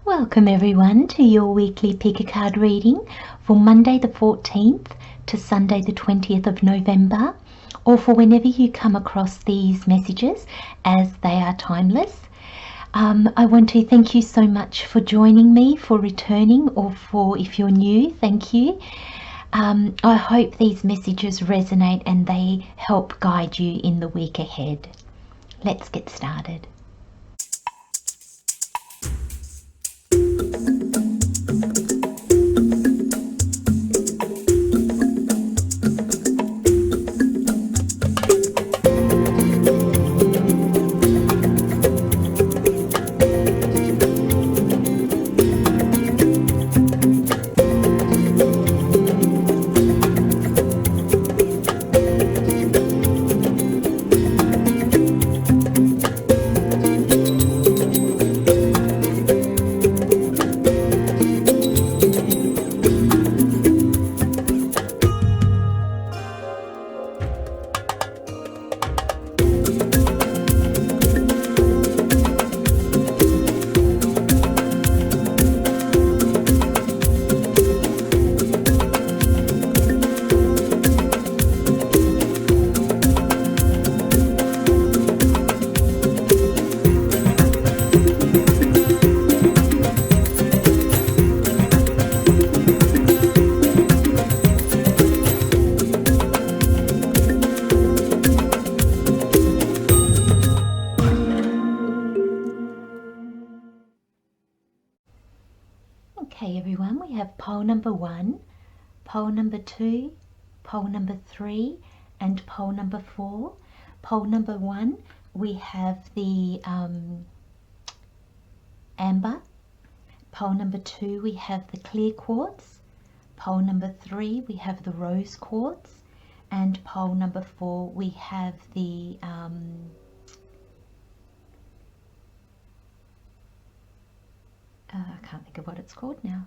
Welcome everyone to your weekly pick a card reading for Monday the 14th to Sunday the 20th of November, or for whenever you come across these messages, as they are timeless. I want to thank you so much for joining me, for returning, or for if you're new, thank you. I hope these messages resonate and they help guide you in the week ahead. Let's get started. Okay everyone, we have pole number 1, pole number 2, pole number 3 and pole number 4. Pole number 1 we have the amber, pole number 2 we have the clear quartz, pole number 3 we have the rose quartz, and pole number 4 we have the I can't think of what it's called now.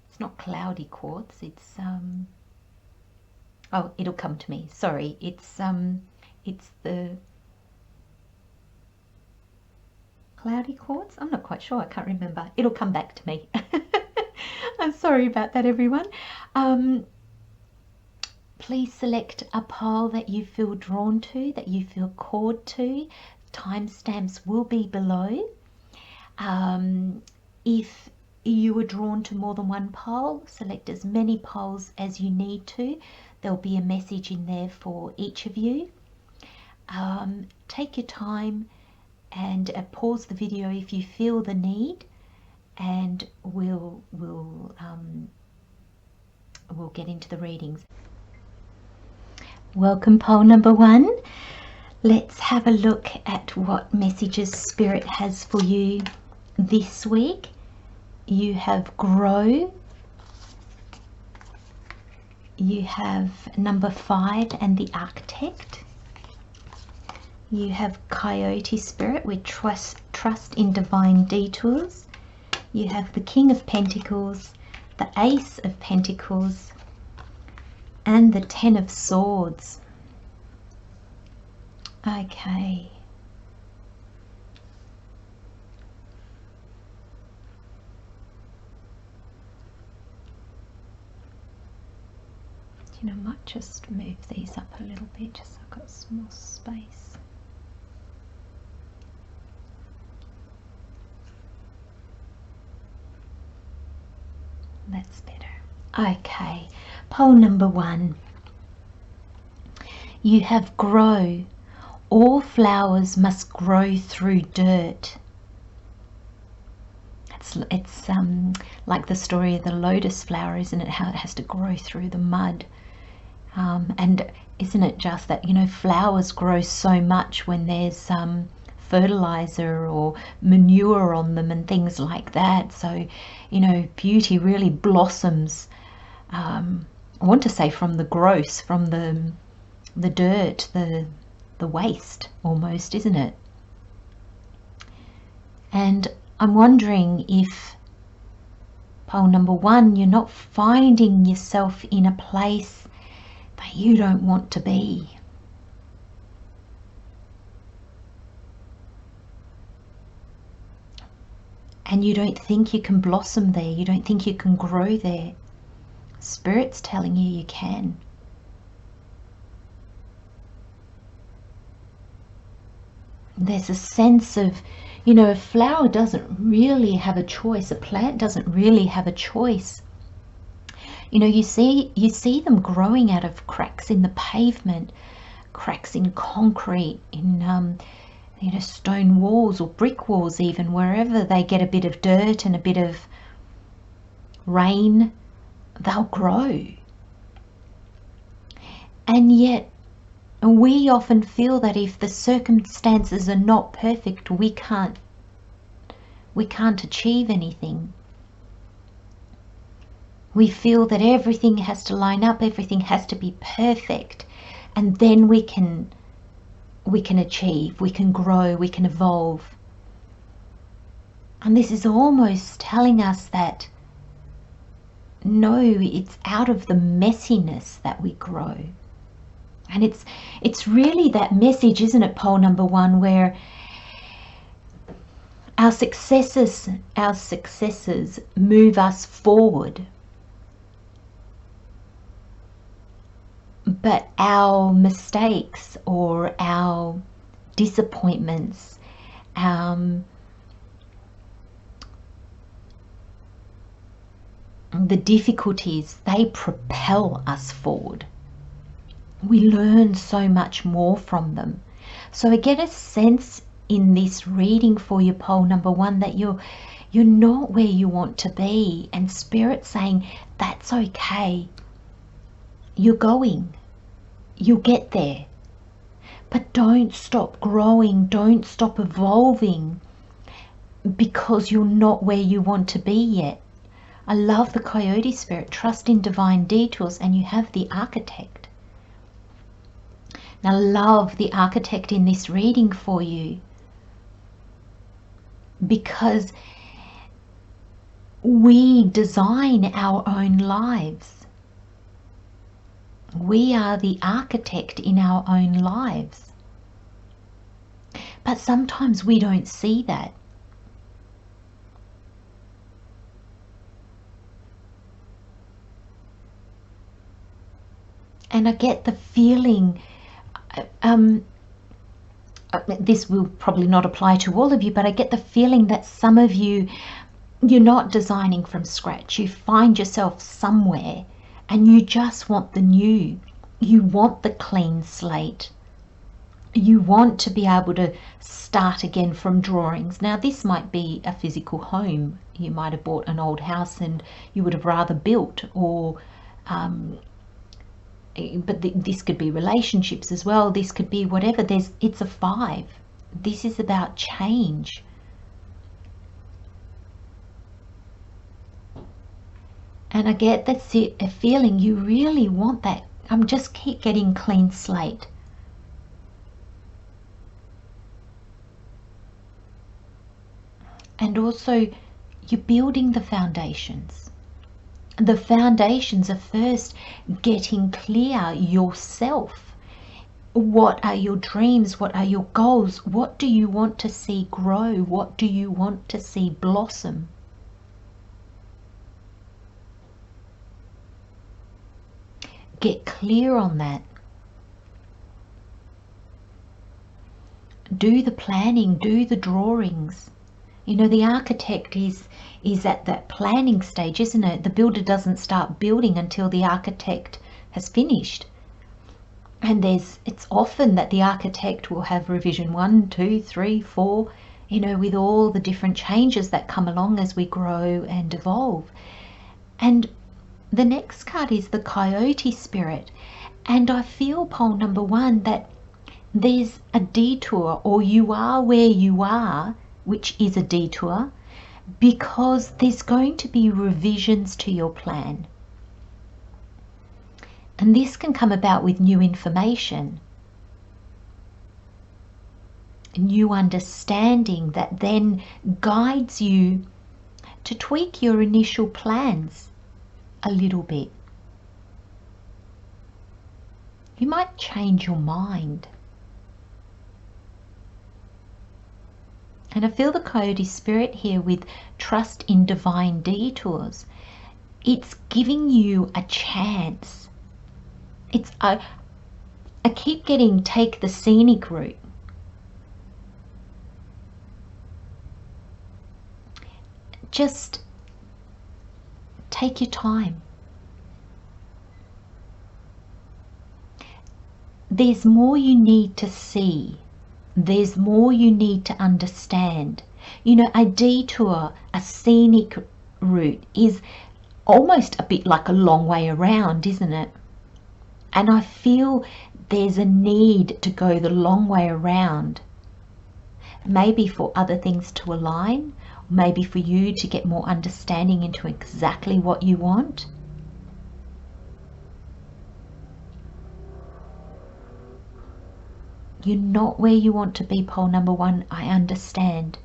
It's not cloudy quartz. It's oh, it'll come to me. Sorry, it's the cloudy quartz. I'm not quite sure. I can't remember. It'll come back to me. I'm sorry about that, everyone. Please select a pole that you feel drawn to, that you feel called to. Timestamps will be below. If you were drawn to more than one pole, select as many poles as you need to. There'll be a message in there for each of you. Take your time and pause the video if you feel the need, and we'll get into the readings. Welcome pole number 1. Let's have a look at what messages Spirit has for you this week. You have grow, you have number 5 and the architect, you have coyote spirit with trust in divine detours, you have the King of Pentacles, the Ace of Pentacles and the 10 of Swords. Okay. You know, I might just move these up a little bit just so I've got some more space. That's better. Okay, pole number 1. You have grow. All flowers must grow through dirt. It's like the story of the lotus flower, isn't it? How it has to grow through the mud. And isn't it just that, you know, flowers grow so much when there's fertilizer or manure on them and things like that. So, you know, beauty really blossoms, I want to say from the gross, from the dirt, the waste almost, isn't it? And I'm wondering if, pole number 1, you're not finding yourself in a place that you don't want to be. and you don't think you can blossom there, you don't think you can grow there. Spirit's telling you you can. There's a sense of, you know, a flower doesn't really have a choice, a plant doesn't really have a choice. You know, you see them growing out of cracks in the pavement, cracks in concrete, in you know, stone walls or brick walls, even wherever they get a bit of dirt and a bit of rain, they'll grow. And yet we often feel that if the circumstances are not perfect, we can't achieve anything. We feel that everything has to line up, everything has to be perfect, and then we can achieve, we can grow, we can evolve. And this is almost telling us that no, it's out of the messiness that we grow. And it's really that message, isn't it, pole number 1, where our successes move us forward, but our mistakes or our disappointments, the difficulties, they propel us forward. We learn so much more from them. So I get a sense in this reading for you, pole number 1, that you're not where you want to be, and Spirit saying that's okay. You're going. You'll get there. But don't stop growing, don't stop evolving because you're not where you want to be yet. I love the Coyote Spirit, trust in divine detours, and you have the Architect. Now, love the Architect in this reading for you, because we design our own lives. We are the architect in our own lives. But sometimes we don't see that. And I get the feeling, this will probably not apply to all of you, but I get the feeling that some of you, you're not designing from scratch. You find yourself somewhere and you just want the new. You want the clean slate. You want to be able to start again from drawings. Now, this might be a physical home. You might have bought an old house and you would have rather built, or but this could be relationships as well. This could be whatever. It's a 5. This is about change. And I get that's a feeling you really want that. Just keep getting clean slate. And also, you're building the foundations. The foundations are first getting clear yourself. What are your dreams? What are your goals? What do you want to see grow? What do you want to see blossom? Get clear on that. Do the planning, do the drawings. You know, the architect is at that planning stage, isn't it? The builder doesn't start building until the architect has finished. And it's often that the architect will have revision 1, 2, 3, 4, you know, with all the different changes that come along as we grow and evolve. And the next card is the Coyote Spirit. And I feel, pole number 1, that there's a detour, or you are where you are, which is a detour, because there's going to be revisions to your plan. And this can come about with new information, new understanding that then guides you to tweak your initial plans a little bit. You might change your mind. And I feel the Coyote Spirit here with trust in divine detours. It's giving you a chance. I keep getting take the scenic route. Just take your time. There's more you need to see. There's more you need to understand. You know, a detour, a scenic route is almost a bit like a long way around, isn't it? And I feel there's a need to go the long way around. Maybe for other things to align, maybe for you to get more understanding into exactly what you want. You're not where you want to be, pole number 1, I understand.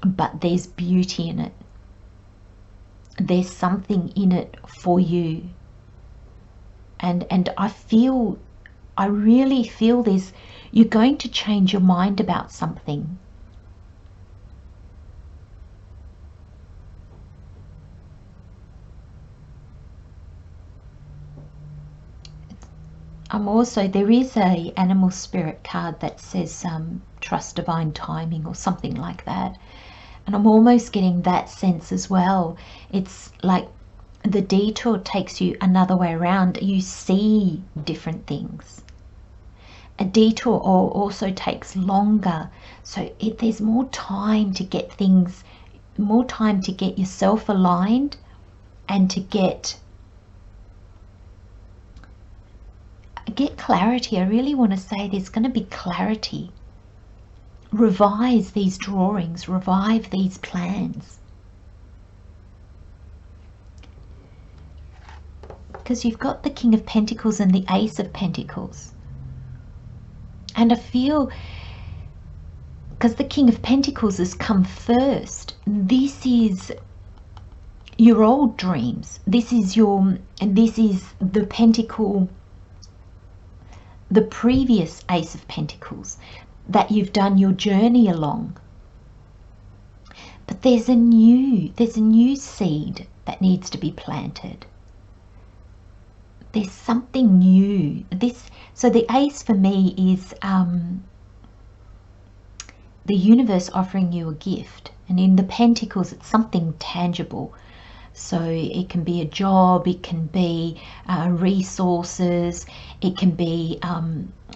But there's beauty in it. There's something in it for you. And I really feel this. You're going to change your mind about something. There is a animal spirit card that says trust divine timing or something like that. And I'm almost getting that sense as well. It's like the detour takes you another way around. You see different things. A detour also takes longer. So there's more time to get things, more time to get yourself aligned and to get clarity. I really want to say there's going to be clarity. Revise these drawings, revive these plans. Because you've got the King of Pentacles and the Ace of Pentacles. And I feel, because the King of Pentacles has come first, this is your old dreams. This is the Pentacle, the previous Ace of Pentacles that you've done your journey along. But there's a new seed that needs to be planted. There's something new. So the Ace for me is the universe offering you a gift. And in the Pentacles, it's something tangible. So it can be a job, it can be resources, it can be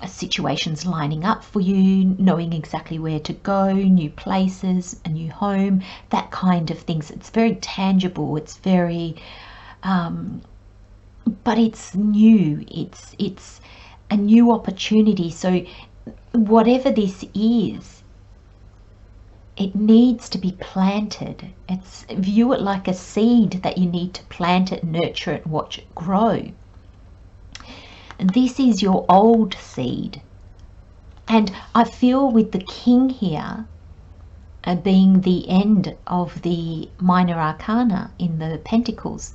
situations lining up for you, knowing exactly where to go, new places, a new home, that kind of things. It's very tangible. It's very, but it's new. It's a new opportunity. So whatever this is, it needs to be planted. View it like a seed that you need to plant it, nurture it, watch it grow. And this is your old seed. And I feel with the King here being the end of the minor arcana in the Pentacles,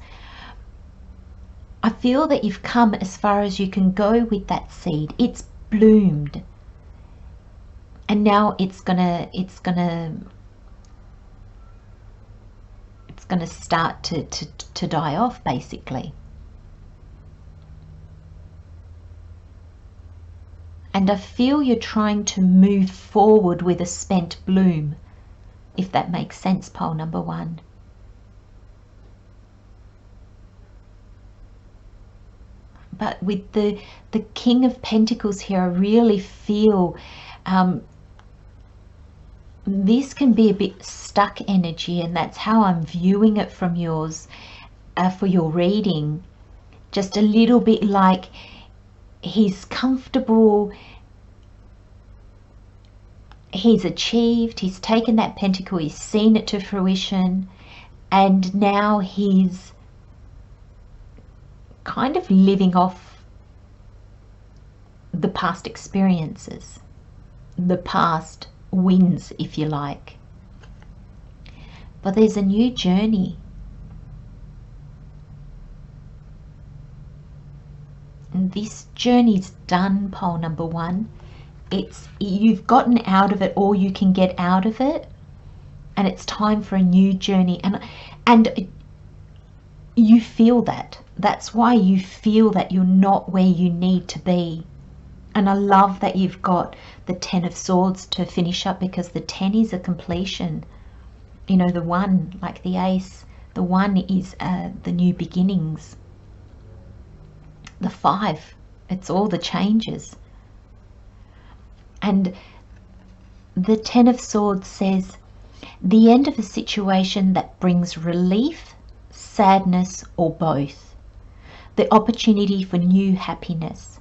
I feel that you've come as far as you can go with that seed. It's bloomed. And now it's gonna start to die off, basically. And I feel you're trying to move forward with a spent bloom, if that makes sense, pole number 1. But with the King of Pentacles here, I really feel this can be a bit stuck energy, and that's how I'm viewing it from yours for your reading. Just a little bit like he's comfortable, he's achieved, he's taken that pentacle, he's seen it to fruition, and now he's kind of living off the past experiences, the past wins, if you like. But there's a new journey. And this journey's done, pole number 1. you've gotten out of it all you can get out of it, and it's time for a new journey. And you feel that. That's why you feel that you're not where you need to be. And I love that you've got the 10 of Swords to finish up, because the 10 is a completion. You know, the 1, like the Ace, the 1 is the new beginnings. The 5, it's all the changes. And the 10 of Swords says, the end of a situation that brings relief, sadness, or both. The opportunity for new happiness.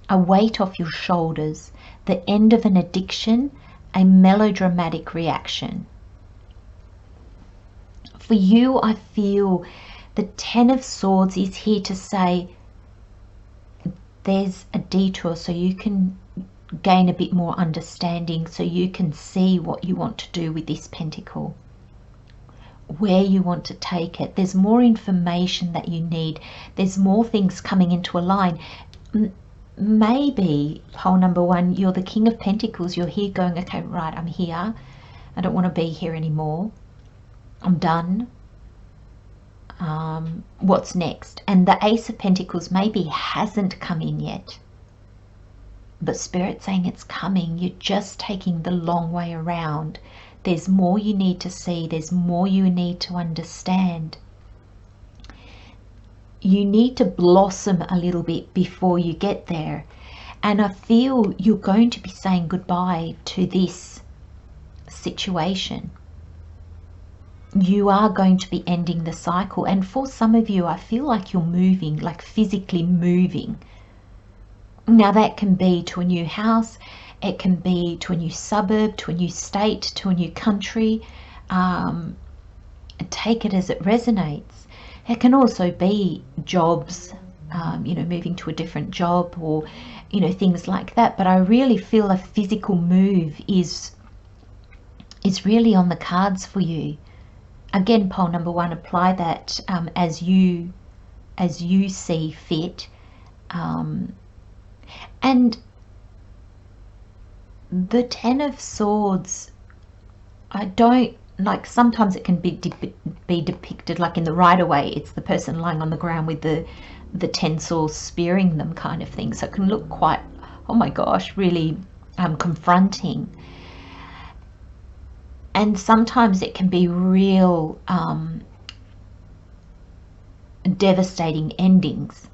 A weight off your shoulders. The end of an addiction. A melodramatic reaction. For you, I feel the 10 of Swords is here to say there's a detour so you can gain a bit more understanding, so you can see what you want to do with this pentacle, where you want to take it. There's more information that you need. There's more things coming into a line. Maybe, pole number 1, you're the King of Pentacles. You're here going, okay, right, I'm here. I don't want to be here anymore. I'm done. What's next? And the Ace of Pentacles maybe hasn't come in yet, but Spirit's saying it's coming. You're just taking the long way around. There's more you need to see. There's more you need to understand. You need to blossom a little bit before you get there. And I feel you're going to be saying goodbye to this situation. You are going to be ending the cycle. And for some of you, I feel like you're moving, like physically moving. Now that can be to a new house, it can be to a new suburb, to a new state, to a new country. Take it as it resonates. It can also be jobs, you know, moving to a different job, or, you know, things like that. But I really feel a physical move is really on the cards for you. Again, pole number 1, apply that as you see fit. And the 10 of Swords, I don't like, sometimes it can be depicted like in the Rider-Waite. It's the person lying on the ground with the 10 swords spearing them, kind of thing. So it can look quite, oh my gosh, really confronting. And sometimes it can be real devastating endings.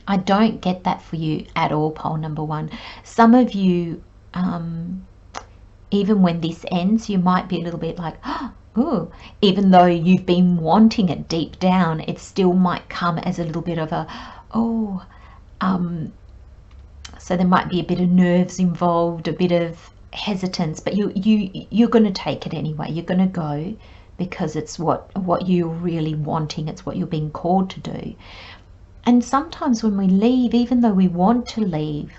I don't get that for you at all, pole number 1. Some of you, even when this ends, you might be a little bit like, oh, even though you've been wanting it deep down, it still might come as a little bit of a, oh, so there might be a bit of nerves involved, a bit of hesitance, but you're going to take it anyway. You're going to go because it's what you're really wanting. It's what you're being called to do. And sometimes when we leave, even though we want to leave,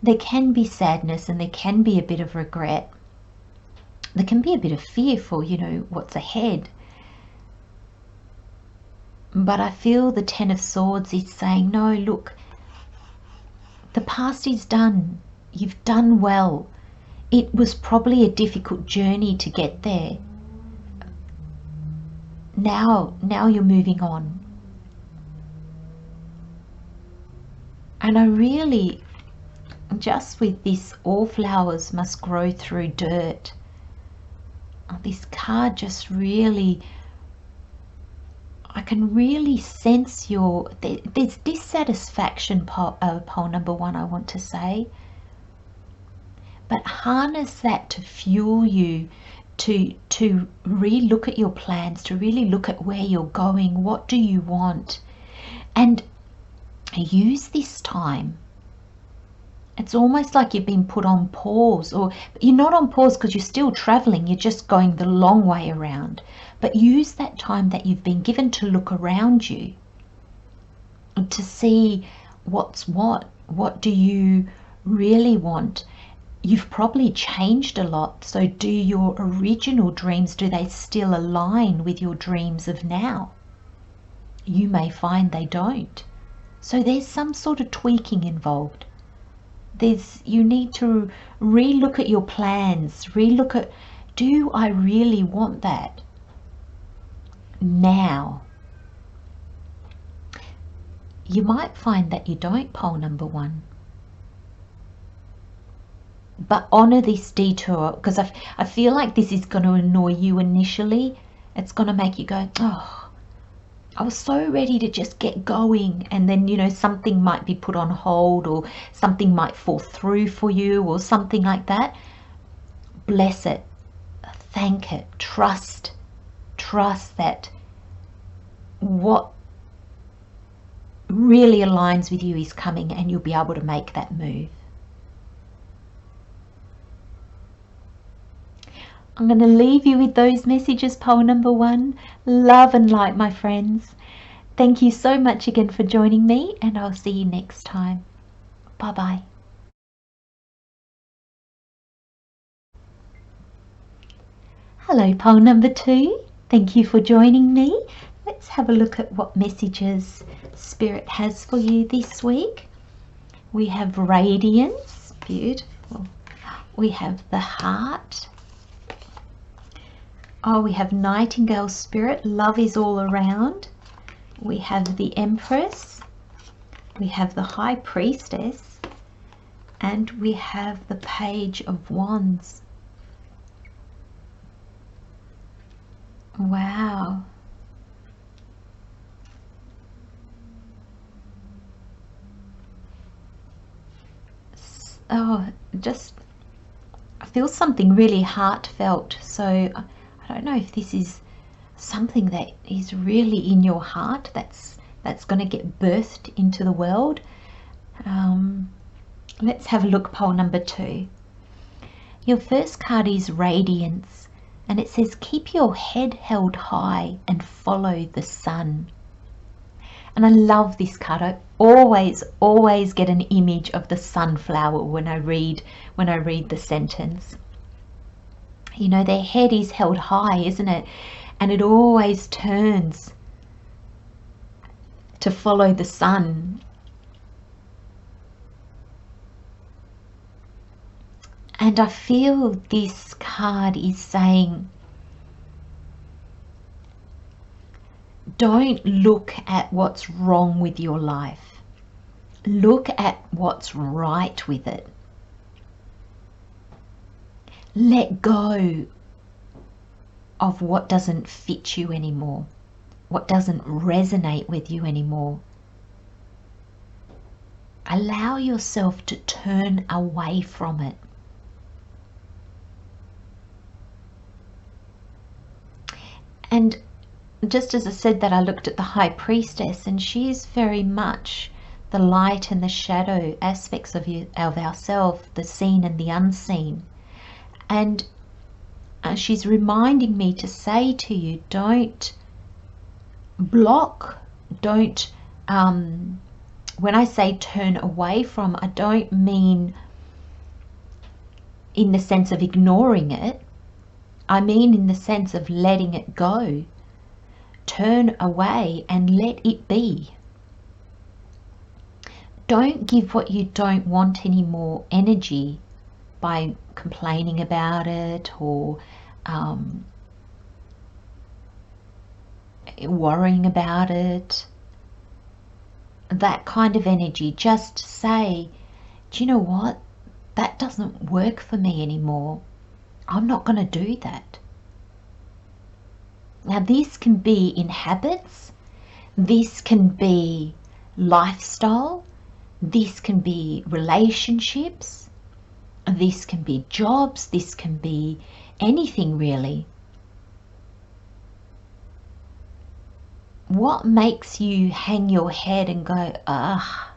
there can be sadness and there can be a bit of regret. There can be a bit of fear for, you know, what's ahead. But I feel the 10 of Swords is saying, no, look, the past is done. You've done well. It was probably a difficult journey to get there. Now you're moving on. And I really, just with this, all flowers must grow through dirt. This card just really, I can really sense there's dissatisfaction, pole number 1, I want to say. But harness that to fuel you, to re-look at your plans, to really look at where you're going, what do you want, and use this time. It's almost like you've been put on pause, or you're not on pause because you're still traveling, you're just going the long way around. But use that time that you've been given to look around you, to see what's what do you really want. You've probably changed a lot, so do your original dreams, do they still align with your dreams of now? You may find they don't. So there's some sort of tweaking involved. you need to re-look at your plans, re-look at, do I really want that now? You might find that you don't, pole number 1. But honor this detour, because I feel like this is going to annoy you initially. It's going to make you go, oh, I was so ready to just get going, and then, you know, something might be put on hold, or something might fall through for you, or something like that. Bless it, thank it, trust that what really aligns with you is coming, and you'll be able to make that move. I'm going to leave you with those messages, pole number 1. Love and light, my friends. Thank you so much again for joining me, and I'll see you next time. Bye-bye. Hello, pole number 2. Thank you for joining me. Let's have a look at what messages Spirit has for you this week. We have radiance, beautiful. We have the heart. Oh, we have Nightingale Spirit, love is all around. We have the Empress. We have the High Priestess. And we have the Page of Wands. Wow. Oh, just, I feel something really heartfelt. So I don't know if this is something that is really in your heart that's going to get birthed into the world. Let's have a look, pole number 2. Your first card is Radiance, and it says keep your head held high and follow the sun. And I love this card. I always get an image of the sunflower when I read the sentence. You know, their head is held high, isn't it? And it always turns to follow the sun. And I feel this card is saying, don't look at what's wrong with your life. Look at what's right with it. Let go of what doesn't fit you anymore, what doesn't resonate with you anymore. Allow yourself to turn away from it. And just as I said that, I looked at the High Priestess, and she is very much the light and the shadow aspects of ourselves, the seen and the unseen. And she's reminding me to say to you, don't block, don't, when I say turn away from, I don't mean in the sense of ignoring it. I mean in the sense of letting it go. Turn away and let it be. Don't give what you don't want any more energy by complaining about it or worrying about it. That kind of energy. Just say, do you know what? That doesn't work for me anymore. I'm not going to do that. Now, this can be in habits, this can be lifestyle, this can be relationships, this can be jobs, this can be anything really. What makes you hang your head and go, ah,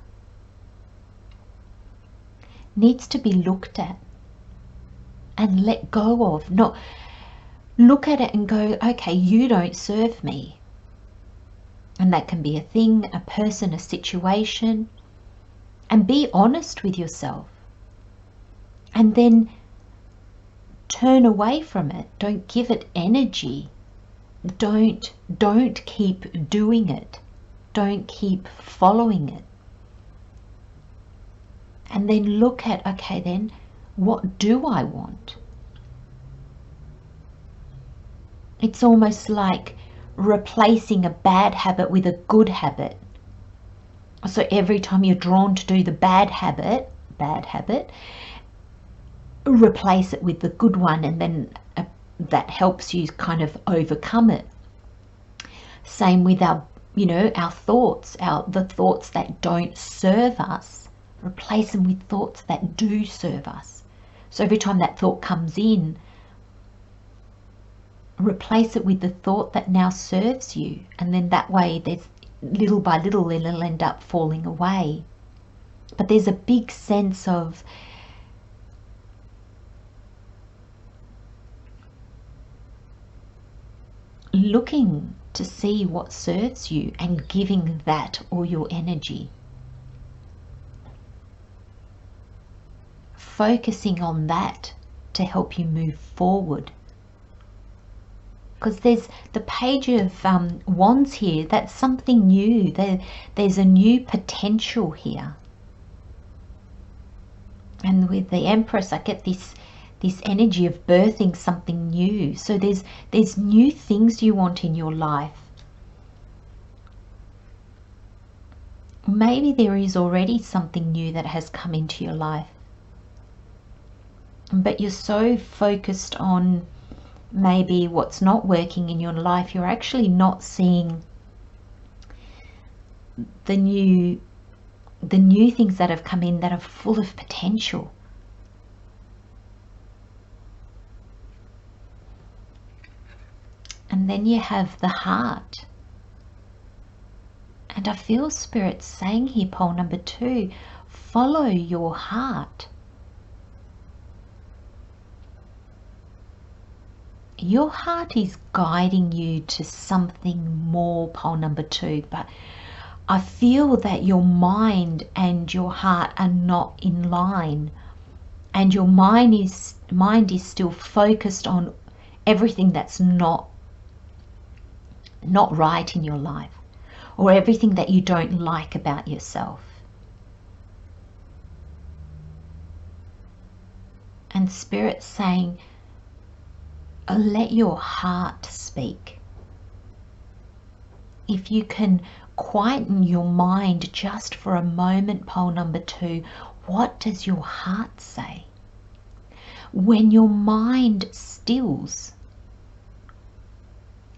needs to be looked at and let go of. Not look at it and go, okay, you don't serve me. And that can be a thing, a person, a situation. And be honest with yourself. And then turn away from it. Don't give it energy. Don't keep doing it. Don't keep following it. And then look at, okay, then what do I want? It's almost like replacing a bad habit with a good habit. So every time you're drawn to do the bad habit, replace it with the good one, and then that helps you kind of overcome it. Same with our, our thoughts, the thoughts that don't serve us. Replace them with thoughts that do serve us. So every time that thought comes in, replace it with the thought that now serves you, and then that way there's little by little it'll end up falling away. But there's a big sense of looking to see what serves you and giving that all your energy. Focusing on that to help you move forward. Because there's the page of wands here, that's something new. There's a new potential here. And with the Empress, I get this energy of birthing something new. So there's new things you want in your life. Maybe there is already something new that has come into your life, but you're so focused on maybe what's not working in your life, you're actually not seeing the new things that have come in that are full of potential. And then you have the heart. And I feel Spirit saying here, pole number 2, follow your heart. Your heart is guiding you to something more, pole number 2, but I feel that your mind and your heart are not in line, and your mind is still focused on everything that's not right in your life, or everything that you don't like about yourself. And Spirit's saying, let your heart speak. If you can quieten your mind just for a moment, pole number 2, what does your heart say? When your mind stills,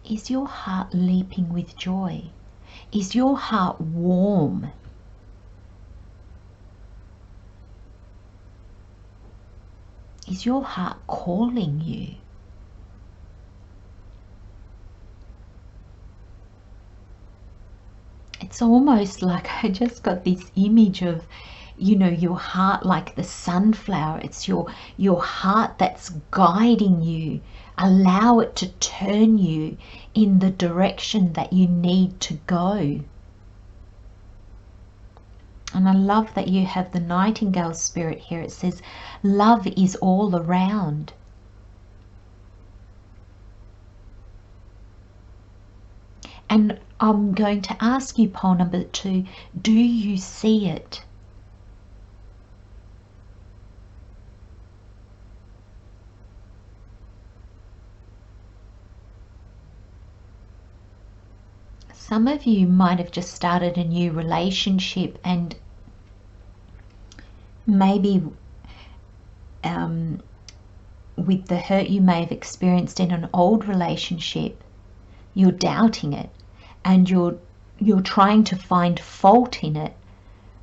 is your heart leaping with joy? Is your heart warm? Is your heart calling you? It's almost like I just got this image of, your heart like the sunflower. It's your heart that's guiding you. Allow it to turn you in the direction that you need to go. And I love that you have the Nightingale Spirit here. It says, love is all around. And I'm going to ask you, pole number 2, do you see it? Some of you might have just started a new relationship, and maybe with the hurt you may have experienced in an old relationship, you're doubting it, and you're trying to find fault in it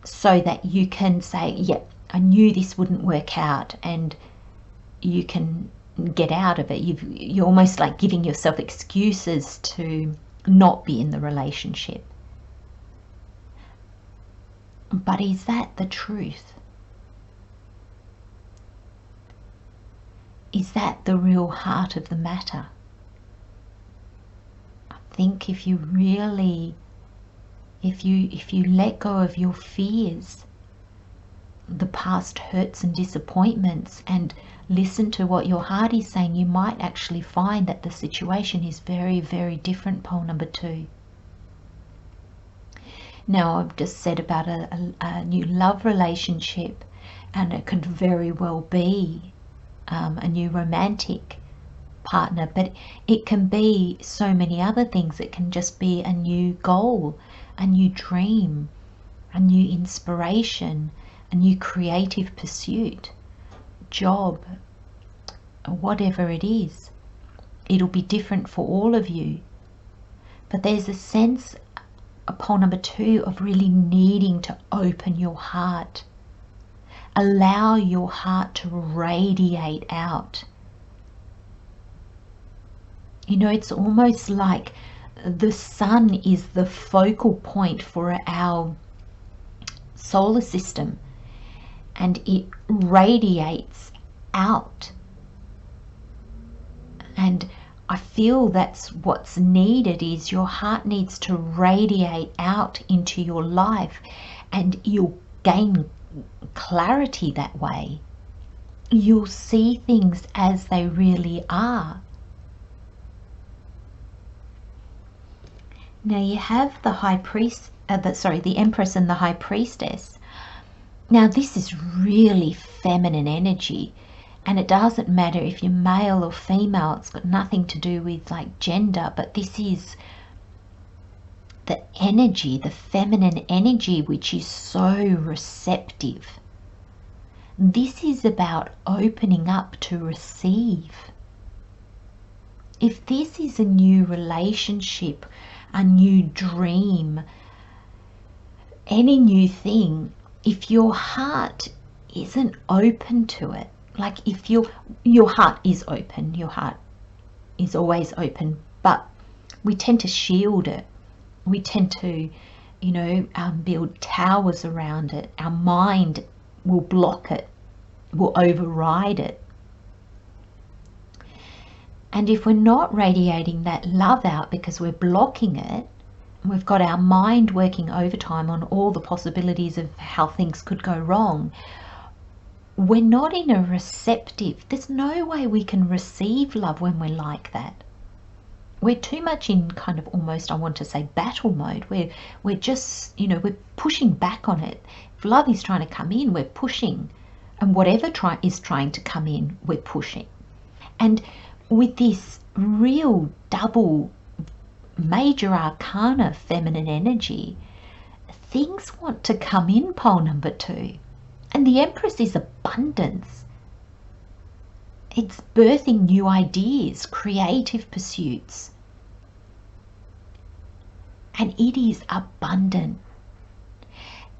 so that you can say, yep, I knew this wouldn't work out, and you can get out of it. You're almost like giving yourself excuses to not be in the relationship. But is that the truth? Is that the real heart of the matter? I think if you really, if you let go of your fears, the past hurts and disappointments, and listen to what your heart is saying, you might actually find that the situation is very, very different, pole number 2. Now, I've just said about a new love relationship. and it could very well be a new romantic partner, but it can be so many other things. It can just be a new goal, a new dream, a new inspiration, a new creative pursuit, job, whatever it is. It'll be different for all of you. But there's a sense upon number 2 of really needing to open your heart. Allow your heart to radiate out. You know, it's almost like the sun is the focal point for our solar system, and it radiates out. And I feel that's what's needed, is your heart needs to radiate out into your life, and you'll gain clarity that way. You'll see things as they really are. Now you have the high priest, the Empress and the High Priestess. Now this is really feminine energy, and it doesn't matter if you're male or female. It's got nothing to do with like gender, but this is the energy, the feminine energy, which is so receptive. This is about opening up to receive. If this is a new relationship, a new dream, any new thing, if your heart isn't open to it, like if your heart is open, your heart is always open, but we tend to shield it. We tend to, build towers around it. Our mind will block it, will override it. And if we're not radiating that love out because we're blocking it, and we've got our mind working overtime on all the possibilities of how things could go wrong, we're not in a receptive, there's no way we can receive love when we're like that. We're too much in kind of almost, I want to say, battle mode, where we're just, we're pushing back on it. If love is trying to come in, we're pushing. And whatever is trying to come in, we're pushing. And with this real double major arcana feminine energy, things want to come in, pole number 2. And the Empress is abundance. It's birthing new ideas, creative pursuits. And it is abundant.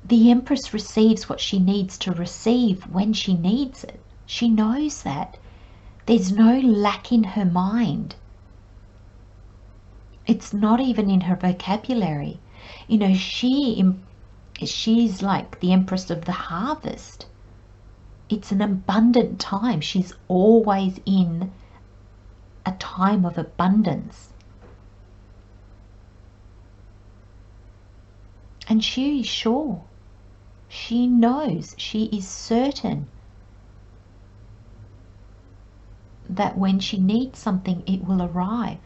The Empress receives what she needs to receive when she needs it. She knows that. There's no lack in her mind. It's not even in her vocabulary. She's like the Empress of the harvest. It's an abundant time. She's always in a time of abundance. And she is sure. She knows. She is certain that when she needs something, it will arrive.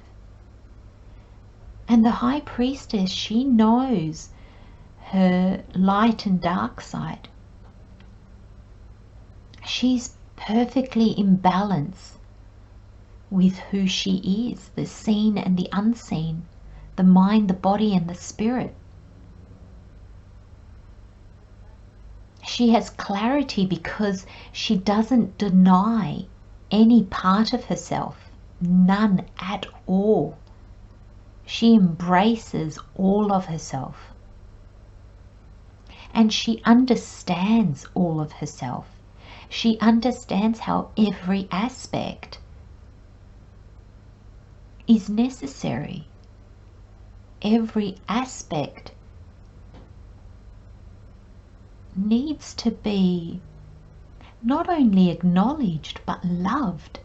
And the High Priestess, she knows her light and dark side. She's perfectly in balance with who she is, the seen and the unseen, the mind, the body, and the spirit. She has clarity because she doesn't deny any part of herself, none at all. She embraces all of herself. And she understands all of herself. She understands how every aspect is necessary. Every aspect needs to be not only acknowledged but loved.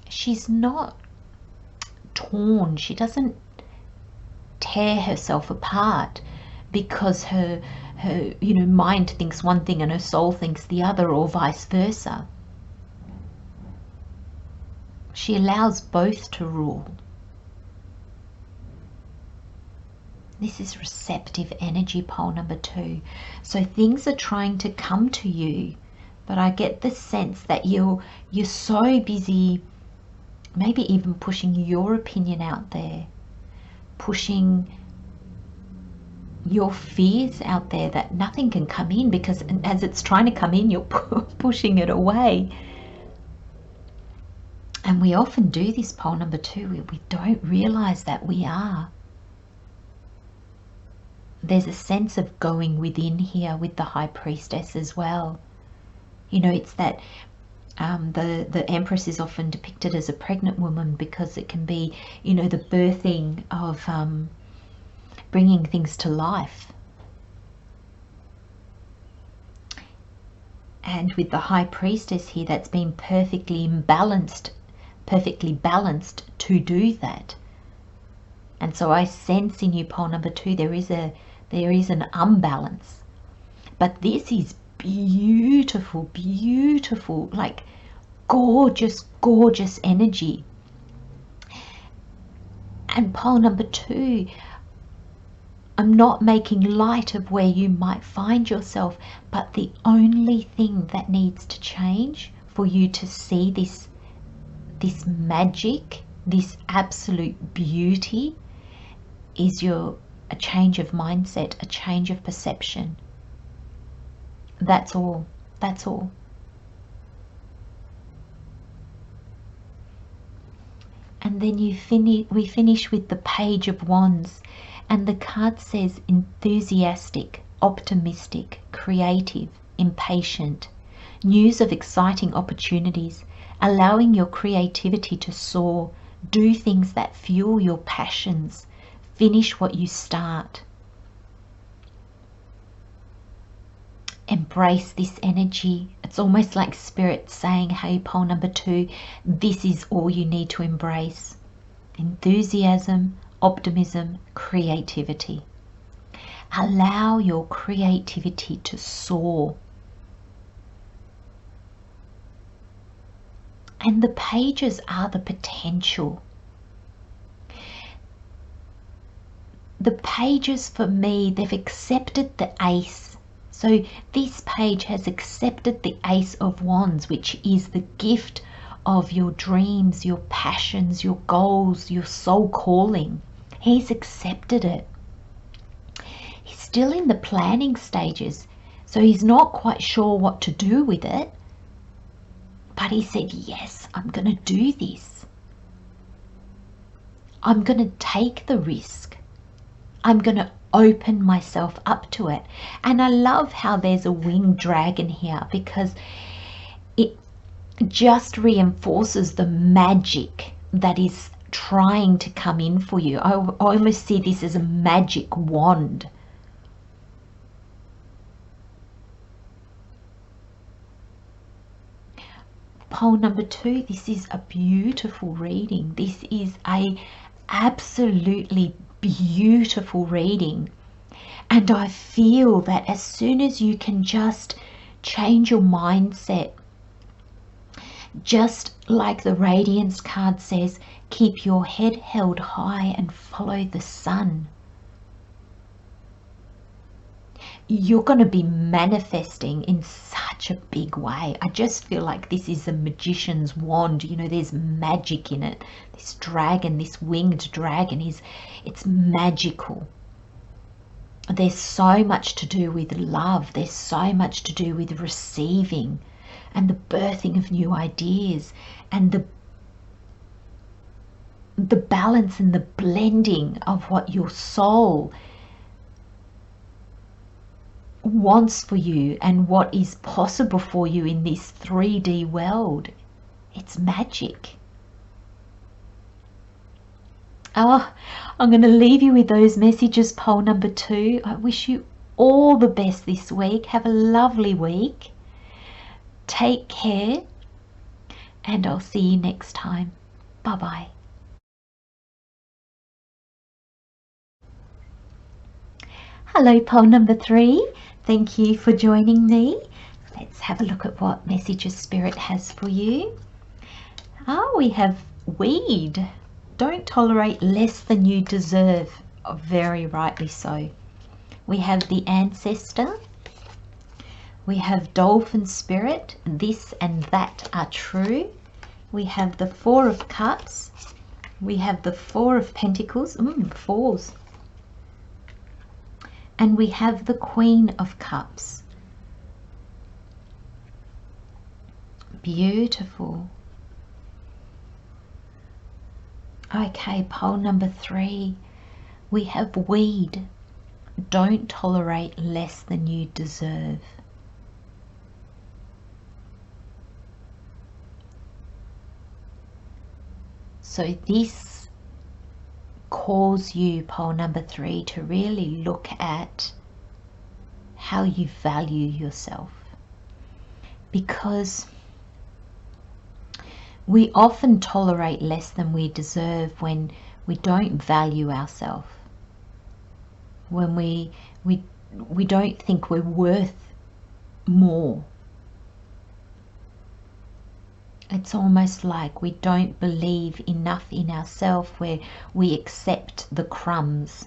She's not torn. She doesn't tear herself apart because her mind thinks one thing and her soul thinks the other, or vice versa. She allows both to rule. This is receptive energy, pole number 2. So things are trying to come to you, but I get the sense that you're so busy, maybe even pushing your opinion out there, pushing your fears out there, that nothing can come in, because as it's trying to come in, you're pushing it away. And we often do this, pole number 2. We don't realize that we are. There's a sense of going within here with the High Priestess as well. You know, it's that the Empress is often depicted as a pregnant woman, because it can be, you know, the birthing of bringing things to life. And with the High Priestess here, that's been perfectly balanced to do that. And so I sense in you, pole number 2, there is an unbalance. But this is beautiful, beautiful, like gorgeous, gorgeous energy. And pole number 2, I'm not making light of where you might find yourself, but the only thing that needs to change for you to see this magic, this absolute beauty, is a change of mindset, a change of perception. That's all. That's all. And then we finish with the Page of Wands, and the card says enthusiastic, optimistic, creative, impatient, news of exciting opportunities, allowing your creativity to soar, do things that fuel your passions, finish what you start. Embrace this energy. It's almost like Spirit saying, hey, pole number 2, this is all you need to embrace. Enthusiasm, optimism, creativity. Allow your creativity to soar. And the pages are the potential. The pages, for me, they've accepted the Ace. So this page has accepted the Ace of Wands, which is the gift of your dreams, your passions, your goals, your soul calling. He's accepted it. He's still in the planning stages, so he's not quite sure what to do with it. But he said, yes, I'm going to do this. I'm going to take the risk. I'm going to open myself up to it. And I love how there's a winged dragon here, because it just reinforces the magic that is trying to come in for you. I almost see this as a magic wand. Pole number 2, this is a beautiful reading. This is a absolutely beautiful reading. And I feel that as soon as you can just change your mindset, just like the Radiance card says, keep your head held high and follow the sun. You're going to be manifesting in such a big way. I just feel like this is a magician's wand. You know, there's magic in it. This dragon, this winged dragon, it's magical. There's so much to do with love. There's so much to do with receiving and the birthing of new ideas, and the balance and the blending of what your soul wants for you and what is possible for you in this 3D world. It's magic. Oh, I'm going to leave you with those messages, pole number 2. I wish you all the best this week. Have a lovely week. Take care, and I'll see you next time. Bye-bye. Hello, pole number 3. Thank you for joining me. Let's have a look at what messages Spirit has for you. We have weed. Don't tolerate less than you deserve. Very rightly so. We have the ancestor. We have dolphin spirit. This and that are true. We have the Four of Cups. We have the Four of Pentacles. Fours. And we have the Queen of Cups. Beautiful. Okay, pole number 3. We have weed. Don't tolerate less than you deserve. So this calls you, pole number 3, to really look at how you value yourself. Because we often tolerate less than we deserve when we don't value ourselves. When we don't think we're worth more. It's almost like we don't believe enough in ourselves, where we accept the crumbs.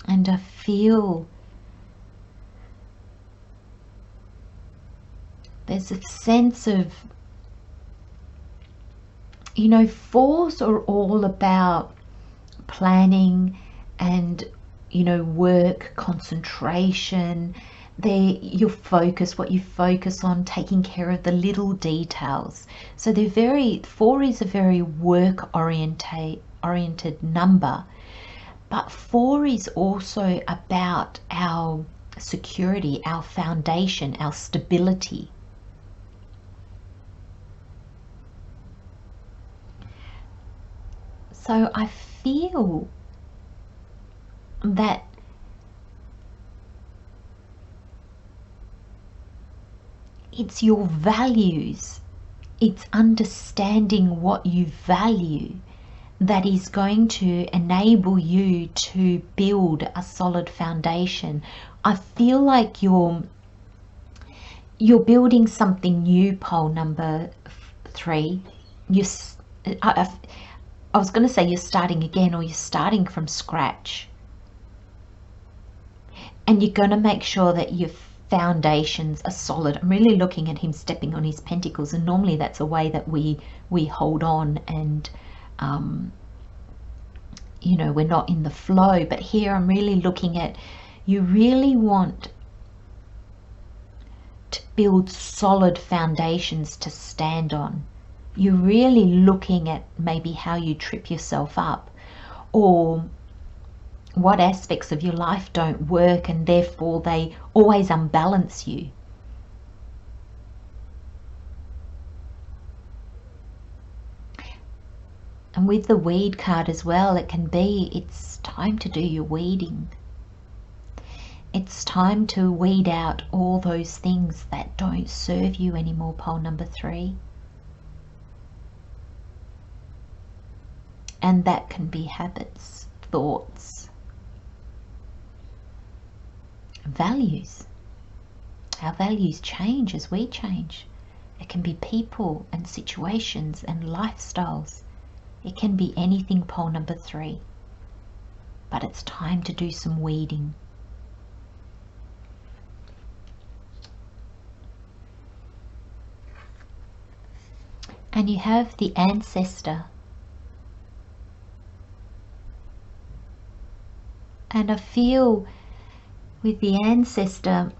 And I feel there's a sense of, you know, fours are all about planning and, you know, work, concentration. They're your focus, what you focus on, taking care of the little details. So they're very, 4 is a very work oriented number. But 4 is also about our security, our foundation, our stability. So I feel that it's your values, it's understanding what you value that is going to enable you to build a solid foundation. I feel like you're building something new, pole number 3. I was going to say you're starting again, or you're starting from scratch. And you're going to make sure that your foundations are solid. I'm really looking at him stepping on his pentacles, and normally that's a way that we hold on and you know, we're not in the flow. But here I'm really looking at, you really want to build solid foundations to stand on. You're really looking at maybe how you trip yourself up, or what aspects of your life don't work and therefore they always unbalance you. And with the weed card as well, it can be, it's time to do your weeding. It's time to weed out all those things that don't serve you anymore, pole number 3. And that can be habits, thoughts, values. Our values change as we change. It can be people and situations and lifestyles. It can be anything, pole number 3. But it's time to do some weeding. And you have the ancestor. And I feel with the ancestor,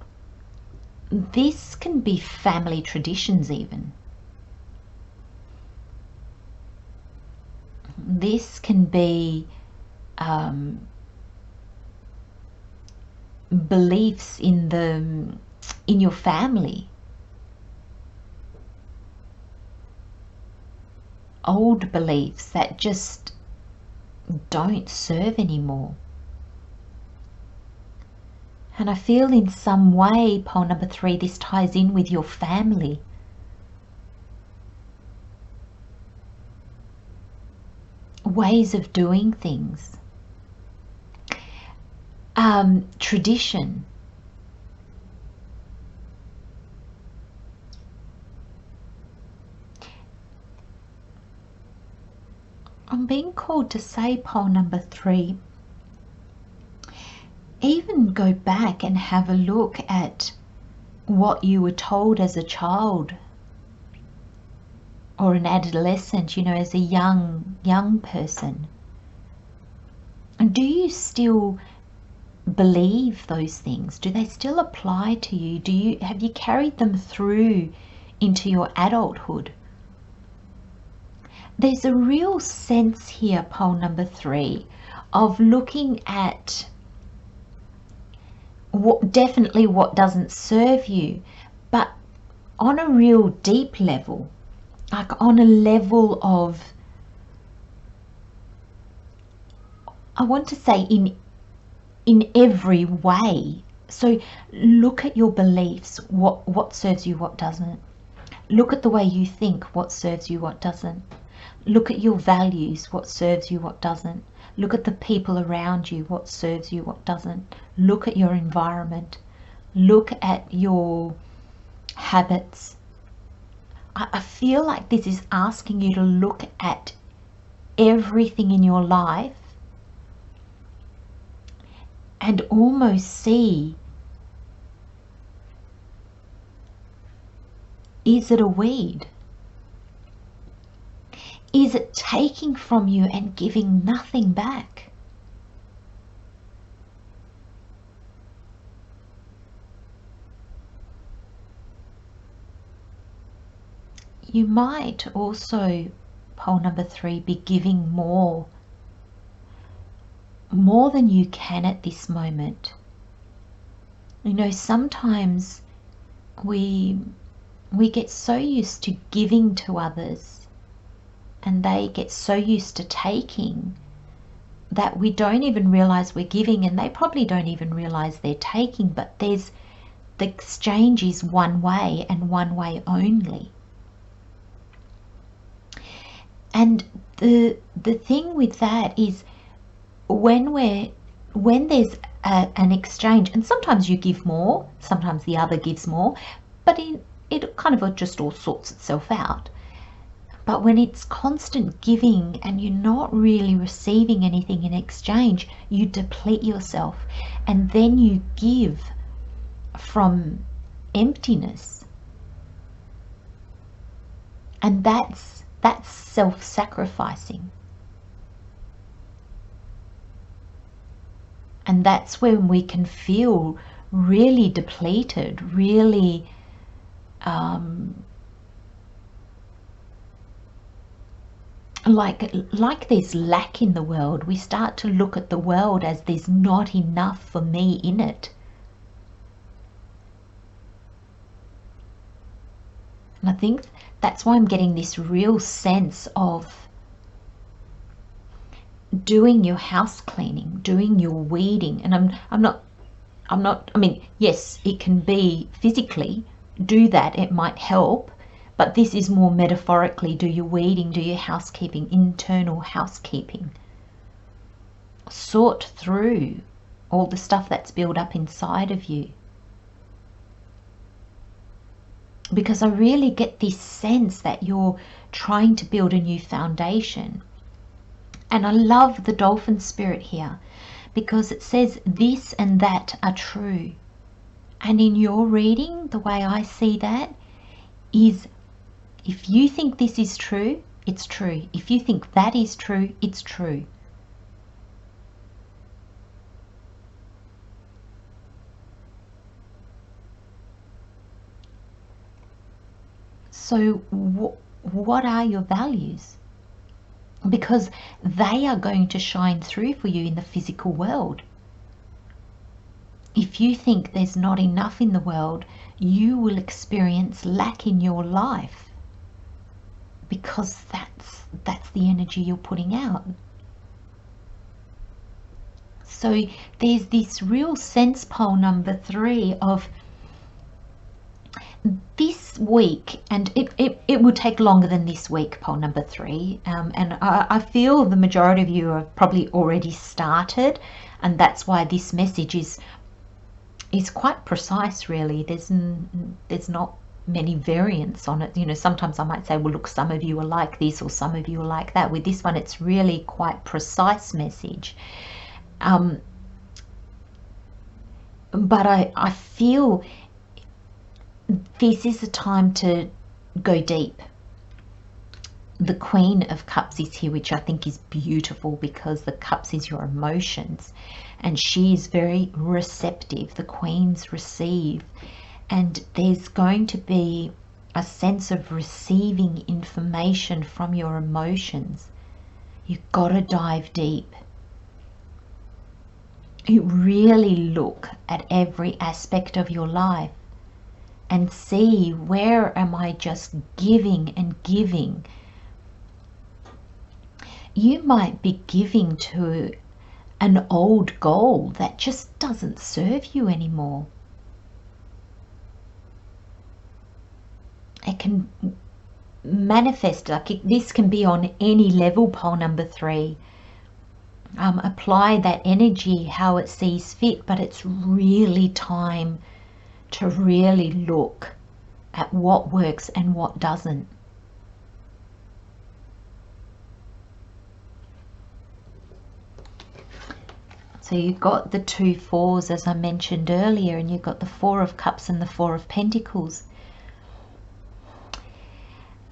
this can be family traditions even. This can be beliefs in your family. Old beliefs that just don't serve anymore. And I feel in some way, pole number 3, this ties in with your family. Ways of doing things. Tradition. I'm being called to say, pole number 3, even go back and have a look at what you were told as a child or an adolescent, as a young person. And do you still believe those things? Do they still apply to you? Have you carried them through into your adulthood? There's a real sense here, pole number 3, of looking at definitely what doesn't serve you, but on a real deep level, like on a level of, I want to say, in every way. So look at your beliefs, what serves you, what doesn't. Look at the way you think, what serves you, what doesn't. Look at your values, what serves you, what doesn't. Look at the people around you, what serves you, what doesn't. Look at your environment. Look at your habits. I feel like this is asking you to look at everything in your life and almost see, is it a weed? Is it taking from you and giving nothing back? You might also, pole number 3, be giving more than you can at this moment. Sometimes we get so used to giving to others, and they get so used to taking, that we don't even realize we're giving, and they probably don't even realize they're taking. But the exchange is one way and one way only. And the thing with that is, when there's an exchange, and sometimes you give more, sometimes the other gives more, but it kind of just all sorts itself out. But when it's constant giving and you're not really receiving anything in exchange, you deplete yourself, and then you give from emptiness. And that's self-sacrificing. And that's when we can feel really depleted, really like there's lack in the world. We start to look at the world as there's not enough for me in it. And I think that's why I'm getting this real sense of doing your house cleaning, doing your weeding. And I'm not, I mean, yes, it can be physically, do that, it might help. But this is more metaphorically, do your weeding, do your housekeeping, internal housekeeping. Sort through all the stuff that's built up inside of you. Because I really get this sense that you're trying to build a new foundation. And I love the dolphin spirit here, because it says this and that are true. And in your reading, the way I see that is, if you think this is true, it's true. If you think that is true, it's true. So what are your values? Because they are going to shine through for you in the physical world. If you think there's not enough in the world, you will experience lack in your life, because that's the energy you're putting out. So there's this real sense, pole number 3, of this week, and it will take longer than this week, pole number 3, and I feel the majority of you have probably already started, and that's why this message is quite precise, really. There's not many variants on it. You know, sometimes I might say, well, look, some of you are like this or some of you are like that. With this one, it's really quite precise message. But I feel this is a time to go deep. The Queen of Cups is here, which I think is beautiful because the Cups is your emotions, and she is very receptive. The Queens receive, and there's going to be a sense of receiving information from your emotions. You've got to dive deep. You really look at every aspect of your life and see, where am I just giving and giving? You might be giving to an old goal that just doesn't serve you anymore. It can manifest, this can be on any level, pole number 3. Apply that energy how it sees fit, but it's really time to really look at what works and what doesn't. So you've got the 2 4s, as I mentioned earlier, and you've got the 4 of Cups and the 4 of Pentacles.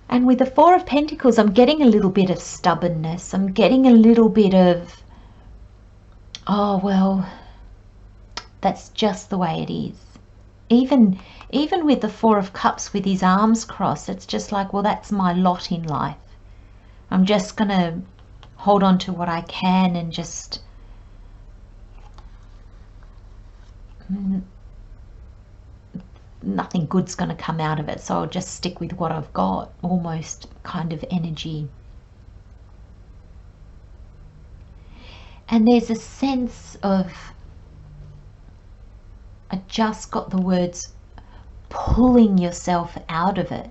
And with the 4 of Pentacles, I'm getting a little bit of stubbornness. I'm getting a little bit of, oh, well, that's just the way it is. Even with the 4 of Cups with his arms crossed, it's just like, well, that's my lot in life. I'm just going to hold on to what I can and just nothing good's going to come out of it, so I'll just stick with what I've got, almost kind of energy. And there's a sense of, I just got the words, pulling yourself out of it.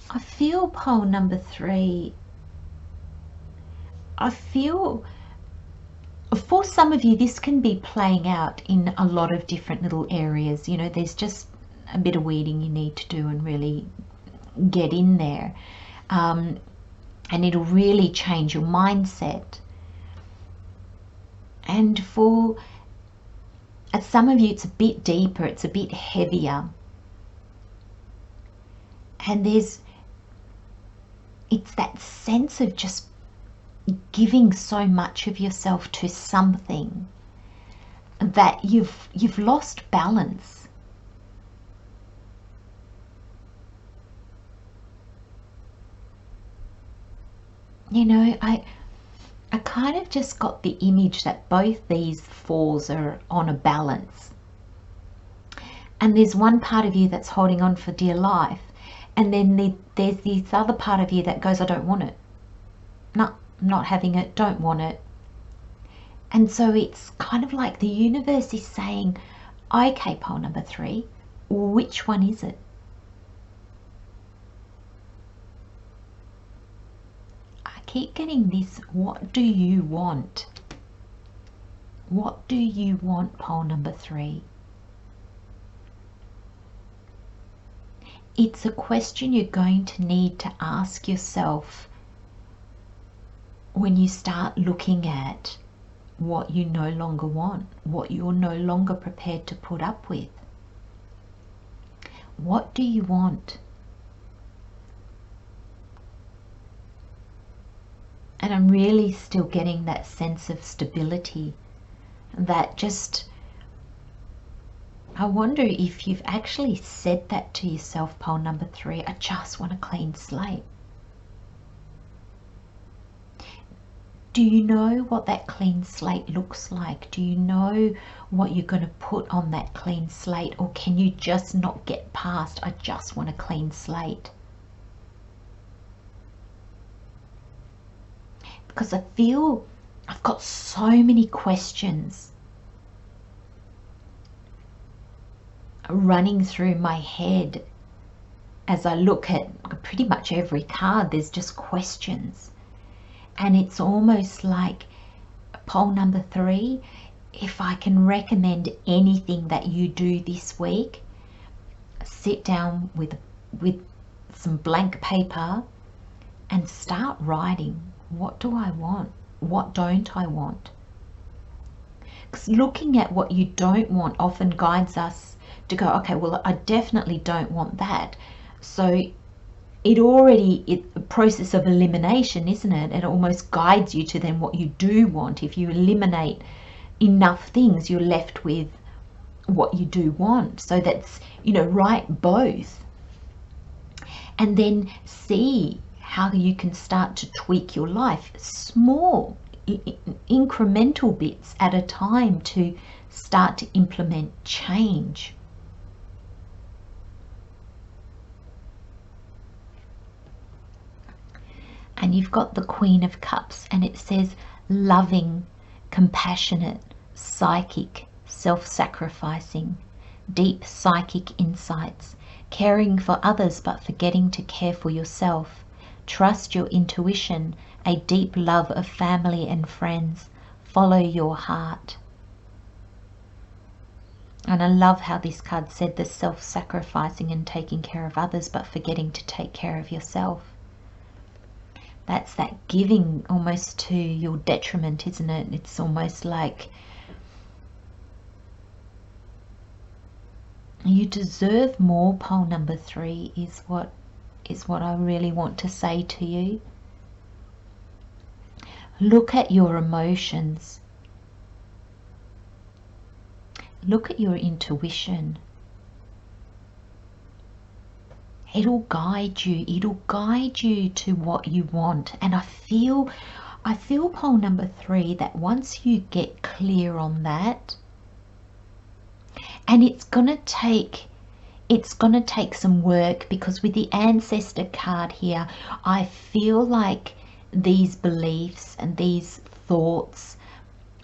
I feel, pole number 3, I feel for some of you this can be playing out in a lot of different little areas. You know, there's just a bit of weeding you need to do and really get in there, and it'll really change your mindset. And for some of you it's a bit deeper, it's a bit heavier, and it's that sense of just giving so much of yourself to something that you've lost balance. You know, I kind of just got the image that both these 4s are on a balance, and there's one part of you that's holding on for dear life, and then there's this other part of you that goes, I don't want it. No, not having it, don't want it. And so it's kind of like the universe is saying, okay, pole number 3, which one is it? I keep getting this, what do you want? What do you want, pole number 3? It's a question you're going to need to ask yourself when you start looking at what you no longer want, what you're no longer prepared to put up with. What do you want? And I'm really still getting that sense of stability, that just, I wonder if you've actually said that to yourself, pole number 3, I just want a clean slate. Do you know what that clean slate looks like? Do you know what you're going to put on that clean slate? Or can you just not get past, I just want a clean slate? Because I feel I've got so many questions running through my head as I look at pretty much every card. There's just questions. And it's almost like pole number 3, if I can recommend anything that you do this week, sit down with some blank paper and start writing. What do I want? What don't I want? Because looking at what you don't want often guides us to go, okay, well, I definitely don't want that. So it's a process of elimination, isn't it? It almost guides you to then what you do want. If you eliminate enough things, you're left with what you do want. So that's, write both. And then see how you can start to tweak your life, small, incremental bits at a time, to start to implement change. And you've got the Queen of Cups, and it says loving, compassionate, psychic, self-sacrificing, deep psychic insights, caring for others but forgetting to care for yourself. Trust your intuition, a deep love of family and friends. Follow your heart. And I love how this card said the self-sacrificing and taking care of others but forgetting to take care of yourself. That's that giving almost to your detriment, isn't it? It's almost like you deserve more. Pole number 3 is what I really want to say to you. Look at your emotions. Look at your intuition. It'll guide you. It'll guide you to what you want. And I feel pole number 3 that once you get clear on that, and it's gonna take some work, because with the ancestor card here, I feel like these beliefs and these thoughts,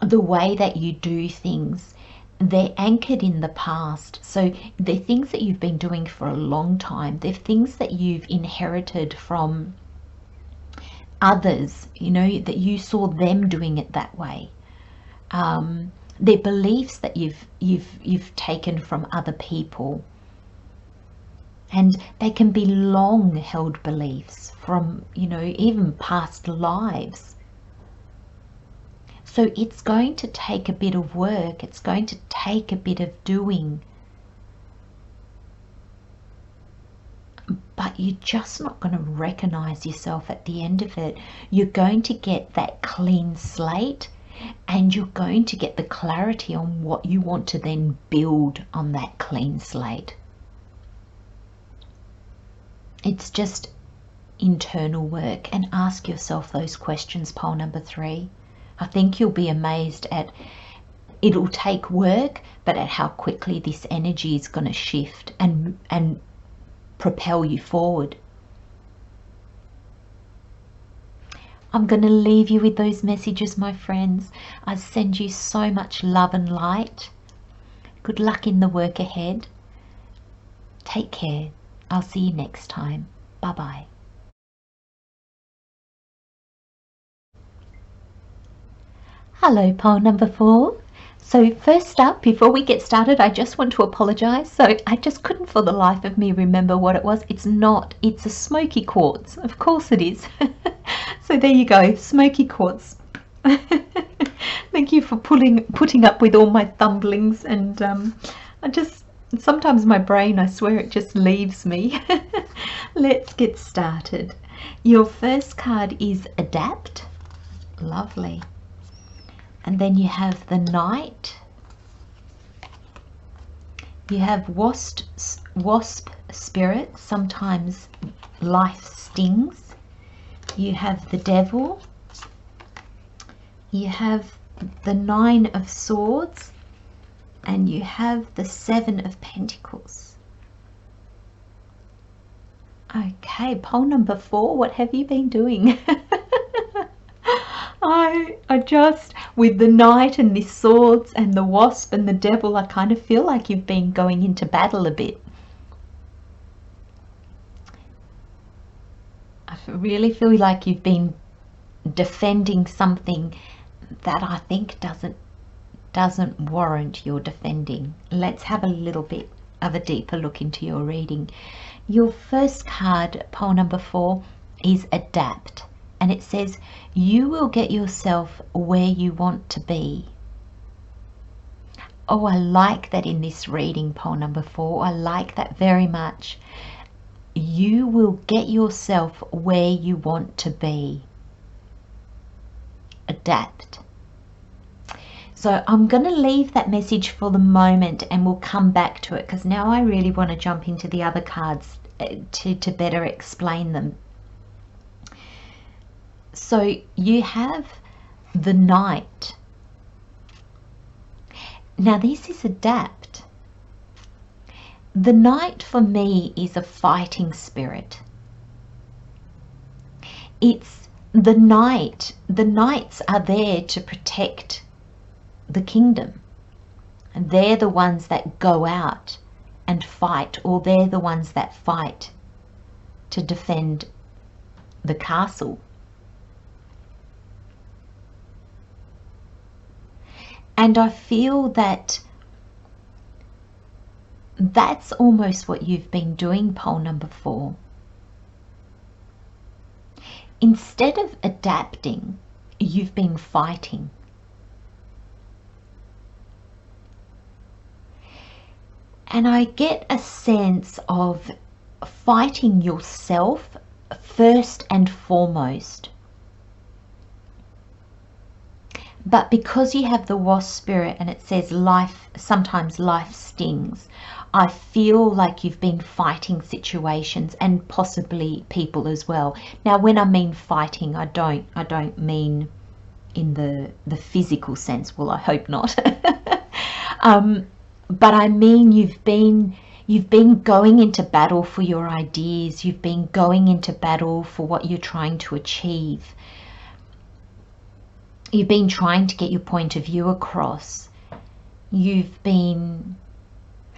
the way that you do things, they're anchored in the past. So they're things that you've been doing for a long time. They're things that you've inherited from others, that you saw them doing it that way. They're beliefs that you've taken from other people. And they can be long held beliefs from, even past lives. So it's going to take a bit of work. It's going to take a bit of doing. But you're just not going to recognize yourself at the end of it. You're going to get that clean slate, and you're going to get the clarity on what you want to then build on that clean slate. It's just internal work, and ask yourself those questions, pole number 3. I think you'll be amazed at, it'll take work, but at how quickly this energy is going to shift and propel you forward. I'm going to leave you with those messages, my friends. I send you so much love and light. Good luck in the work ahead. Take care. I'll see you next time. Bye-bye. Hello, pole number 4. So first up, before we get started, I just want to apologize. So I just couldn't for the life of me remember what it was. It's a smoky quartz. Of course it is. So there you go, smoky quartz. Thank you for putting up with all my thumblings, and sometimes my brain, I swear, it just leaves me. Let's get started. Your first card is Adapt. Lovely. And then you have the Knight. You have Wasp Spirit. Sometimes life stings. You have the Devil. You have the 9 of Swords. And you have the 7 of Pentacles. Okay, pole number 4, what have you been doing? I just, with the Knight and the Swords and the Wasp and the Devil, I kind of feel like you've been going into battle a bit. I really feel like you've been defending something that I think doesn't warrant your defending. Let's have a little bit of a deeper look into your reading. Your first card, pole number 4, is adapt. And it says, you will get yourself where you want to be. Oh, I like that in this reading, pole number 4. I like that very much. You will get yourself where you want to be. Adapt. So I'm going to leave that message for the moment and we'll come back to it, because now I really want to jump into the other cards to better explain them. So you have the Knight. Now this is adapt. The Knight for me is a fighting spirit. It's the Knight. The Knights are there to protect the kingdom. And they're the ones that go out and fight, or they're the ones that fight to defend the castle. And I feel that that's almost what you've been doing, pole number 4. Instead of adapting, you've been fighting. And I get a sense of fighting yourself first and foremost. But because you have the wasp spirit and it says life, sometimes life stings, I feel like you've been fighting situations and possibly people as well. Now, when I mean fighting, I don't mean in the physical sense. Well, I hope not. But I mean you've been going into battle for your ideas. You've been going into battle for what you're trying to achieve. You've been trying to get your point of view across. You've been,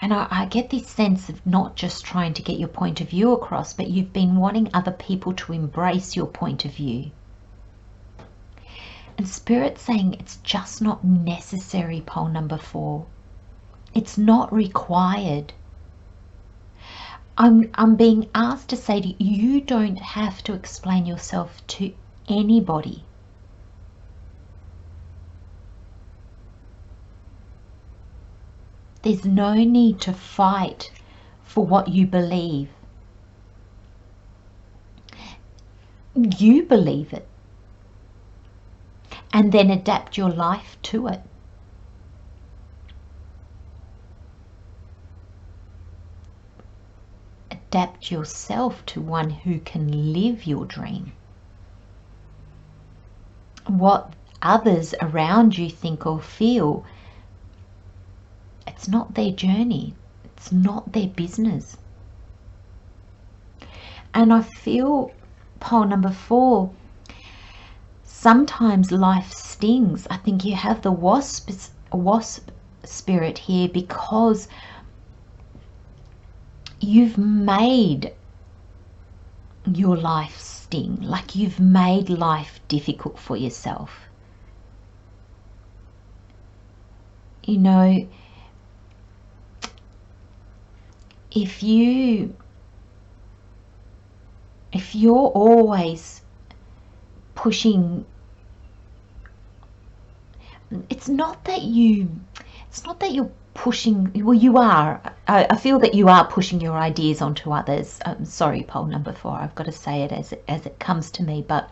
and I get this sense of not just trying to get your point of view across, but you've been wanting other people to embrace your point of view. And Spirit's saying it's just not necessary, pole number 4. It's not required. I'm being asked to say to you, you don't have to explain yourself to anybody. There's no need to fight for what you believe. You believe it. And then adapt your life to it. Adapt yourself to one who can live your dream. What others around you think or feel, it's not their journey. It's not their business. And I feel, pole number 4, sometimes life stings. I think you have the wasp spirit here because you've made your life sting. Like you've made life difficult for yourself. You know, if you're always pushing, it's not that you're pushing, well, you are. I feel that you are pushing your ideas onto others. Sorry, pole number 4, I've got to say it as it comes to me, but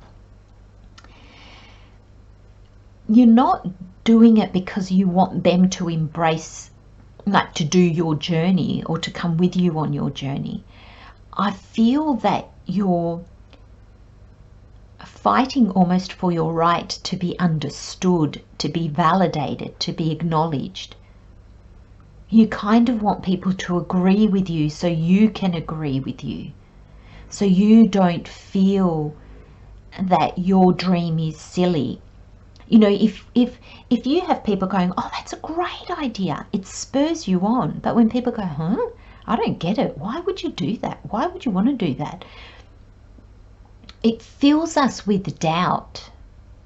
you're not doing it because you want them to embrace, like to do your journey or to come with you on your journey. I feel that you're fighting almost for your right to be understood, to be validated, to be acknowledged. You kind of want people to agree with you so you can agree with you. So you don't feel that your dream is silly. You know, if you have people going, oh, that's a great idea, it spurs you on. But when people go, huh? I don't get it. Why would you do that? Why would you want to do that? It fills us with doubt.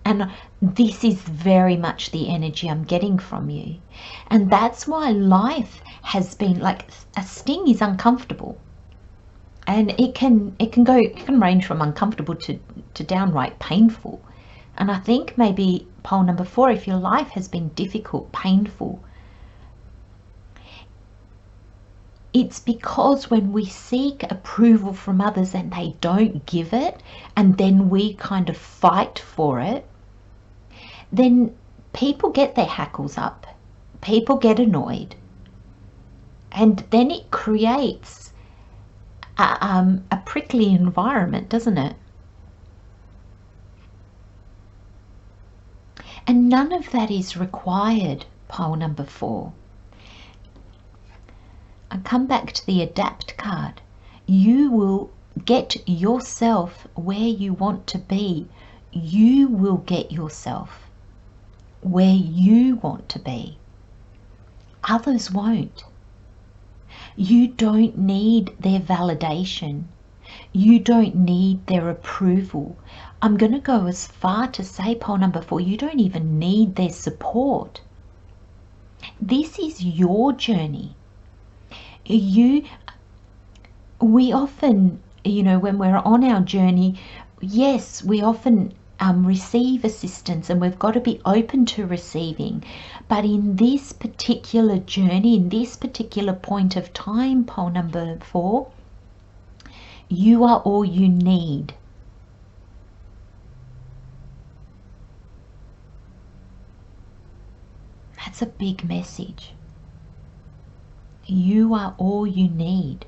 And this is very much the energy I'm getting from you. And that's why life has been like, a sting is uncomfortable. And it can range from uncomfortable to downright painful. And I think maybe pole number 4, if your life has been difficult, painful, it's because when we seek approval from others and they don't give it, and then we kind of fight for it, then people get their hackles up, people get annoyed, and then it creates a prickly environment, doesn't it? And none of that is required, pole number 4. I come back to the adapt card. You will get yourself where you want to be. You will get yourself where you want to be. Others won't. You don't need their validation. You don't need their approval. I'm going to go as far to say, pole number 4, you don't even need their support. This is your journey. We often, when we're on our journey, yes, we often receive assistance, and we've got to be open to receiving. But in this particular journey, in this particular point of time, pole number 4, you are all you need. That's a big message. You are all you need.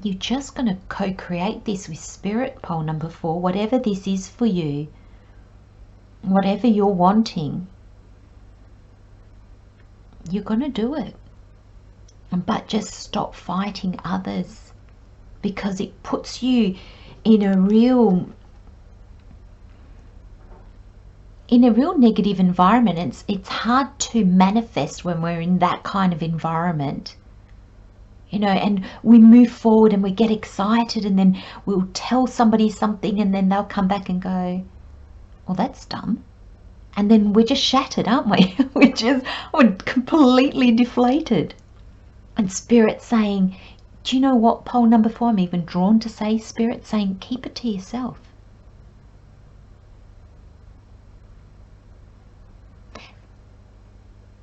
You're just going to co-create this with spirit, pole number 4, whatever this is for you, whatever you're wanting, you're going to do it. But just stop fighting others, because it puts you in a real negative environment. It's hard to manifest when we're in that kind of environment, and we move forward and we get excited, and then we'll tell somebody something, and then they'll come back and go, well, that's dumb. And then we're just shattered, aren't we? We're completely deflated. And Spirit saying, do you know what, pole number 4, I'm even drawn to say, Spirit saying, keep it to yourself.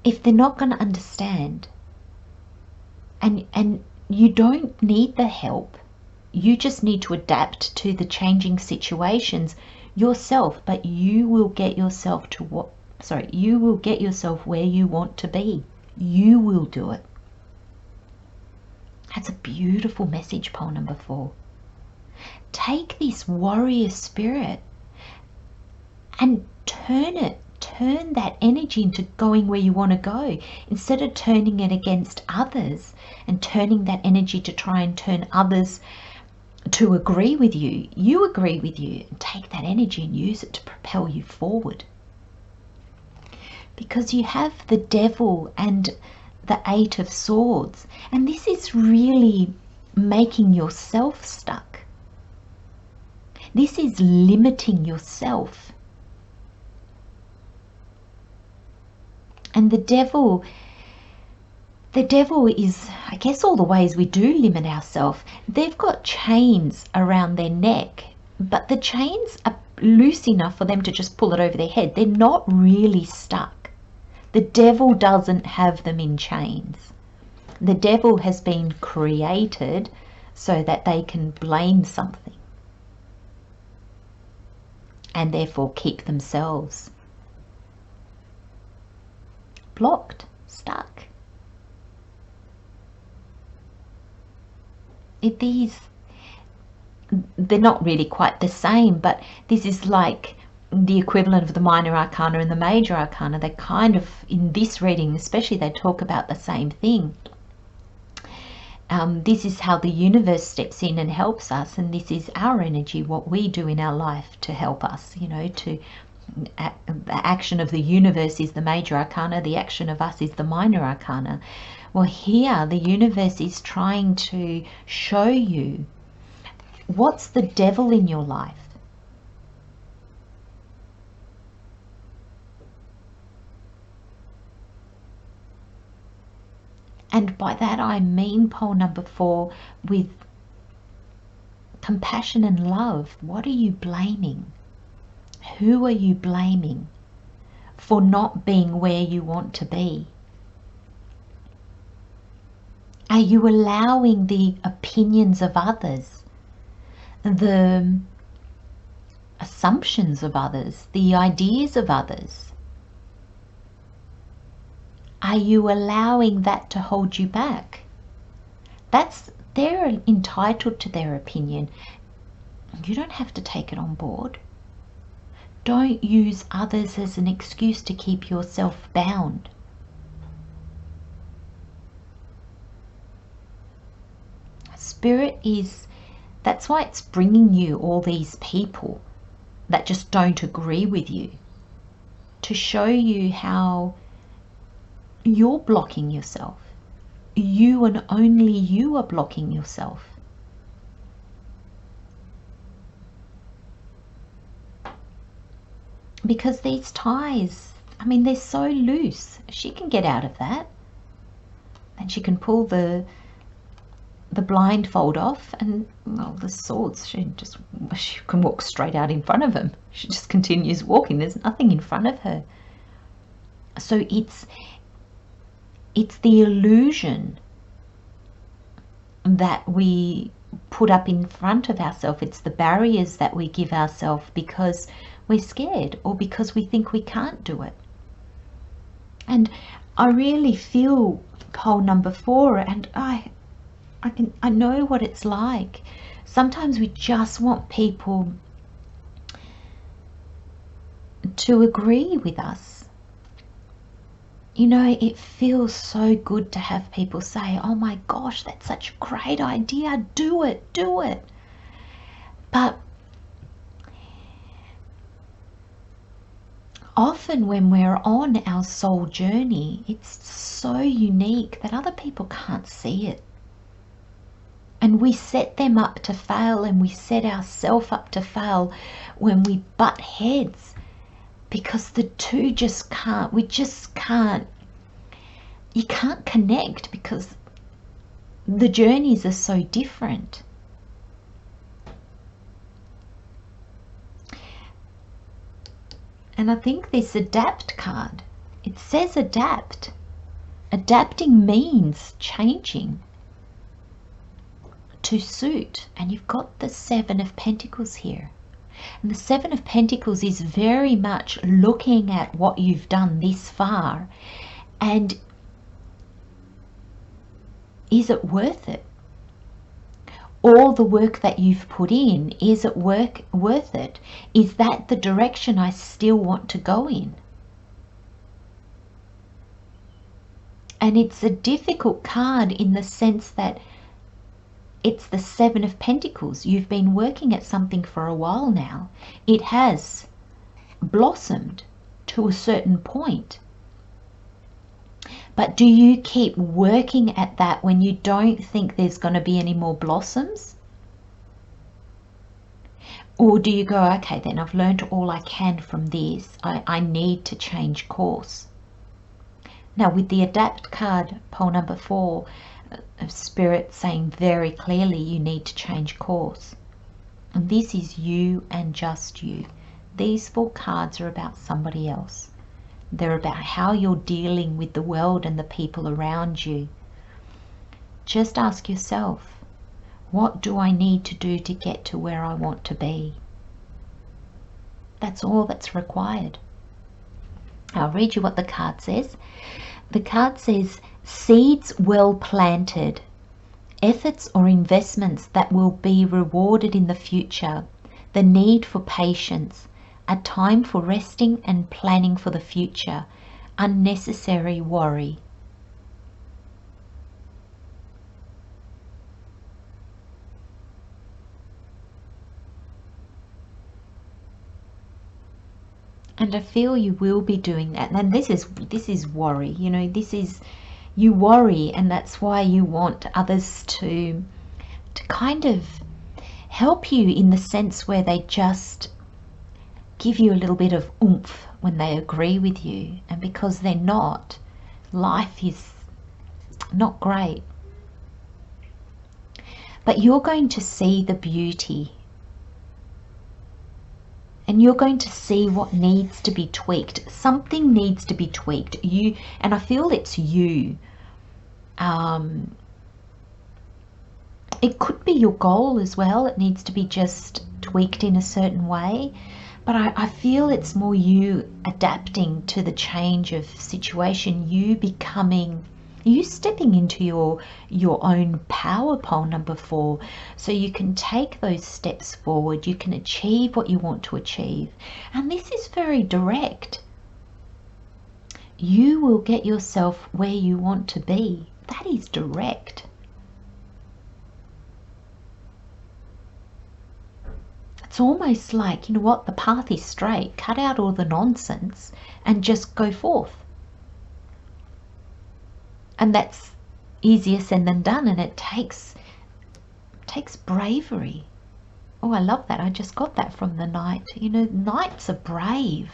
If they're not going to understand, and you don't need the help, you just need to adapt to the changing situations yourself, but you will get yourself you will get yourself where you want to be. You will do it. That's a beautiful message, pole number 4. Take this warrior spirit and turn that energy into going where you want to go, instead of turning it against others and turning that energy to try and turn others to agree with you. You agree with you, and take that energy and use it to propel you forward. Because you have the Devil and the 8 of Swords, and this is really making yourself stuck. This is limiting yourself. And the devil is, I guess, all the ways we do limit ourselves. They've got chains around their neck, but the chains are loose enough for them to just pull it over their head. They're not really stuck. The devil doesn't have them in chains. The devil has been created so that they can blame something and therefore keep themselves blocked, stuck. They're not really quite the same, but this is like the equivalent of the minor arcana and the major arcana. They kind of, in this reading especially, they talk about the same thing. This is how the universe steps in and helps us, and this is our energy, what we do in our life to help us, the action of the universe is the major arcana, the action of us is the minor arcana. Well, here the universe is trying to show you what's the devil in your life. And by that I mean pole number 4 with compassion and love. What are you blaming? Who are you blaming for not being where you want to be? Are you allowing the opinions of others, the assumptions of others, the ideas of others? Are you allowing that to hold you back? They're entitled to their opinion. You don't have to take it on board. Don't use others as an excuse to keep yourself bound. Spirit that's why it's bringing you all these people that just don't agree with you, to show you how you're blocking yourself. You and only you are blocking yourself. Because these ties, I mean, they're so loose. She can get out of that. And she can pull the blindfold off, and well, the swords, she can walk straight out in front of him. She just continues walking. There's nothing in front of her. So it's the illusion that we put up in front of ourselves. It's the barriers that we give ourselves because we're scared or because we think we can't do it. And I really feel pole number 4, and I know what it's like. Sometimes we just want people to agree with us. You know, it feels so good to have people say, oh my gosh, that's such a great idea, do it. But often when we're on our soul journey, it's so unique that other people can't see it. And we set them up to fail, and we set ourselves up to fail when we butt heads, because the two you can't connect because the journeys are so different. And I think this adapt card, it says adapt. Adapting means changing to suit. And you've got the 7 of Pentacles here. And the 7 of Pentacles is very much looking at what you've done this far, and is it worth it? All the work that you've put in, is it worth it? Is that the direction I still want to go in? And it's a difficult card in the sense that it's the 7 of Pentacles. You've been working at something for a while now. It has blossomed to a certain point. But do you keep working at that when you don't think there's going to be any more blossoms? Or do you go, okay, then I've learned all I can from this. I need to change course. Now with the adapt card, pole number 4, of Spirit saying very clearly you need to change course. And this is you and just you. These 4 cards are about somebody else. They're about how you're dealing with the world and the people around you. Just ask yourself, what do I need to do to get to where I want to be? That's all that's required. I'll read you what the card says. The card says, seeds well planted, efforts or investments that will be rewarded in the future, the need for patience, a time for resting and planning for the future, unnecessary worry. And I feel you will be doing that. And this is worry. You know, this is, you worry, and that's why you want others to kind of help you in the sense where they just give you a little bit of oomph when they agree with you. And because they're not, life is, not great. But you're going to see the beauty, and you're going to see what needs to be tweaked. Something needs to be tweaked. And I feel it's you. It could be your goal as well. It needs to be just tweaked in a certain way. But I feel it's more you adapting to the change of situation, you stepping into your own power, pole number 4, so you can take those steps forward, you can achieve what you want to achieve. And this is very direct. You will get yourself where you want to be. That is direct. It's almost like, you know what, the path is straight. Cut out all the nonsense and just go forth. And that's easier said than done, and it takes bravery. Oh, I love that. I just got that from the knight. You know, knights are brave.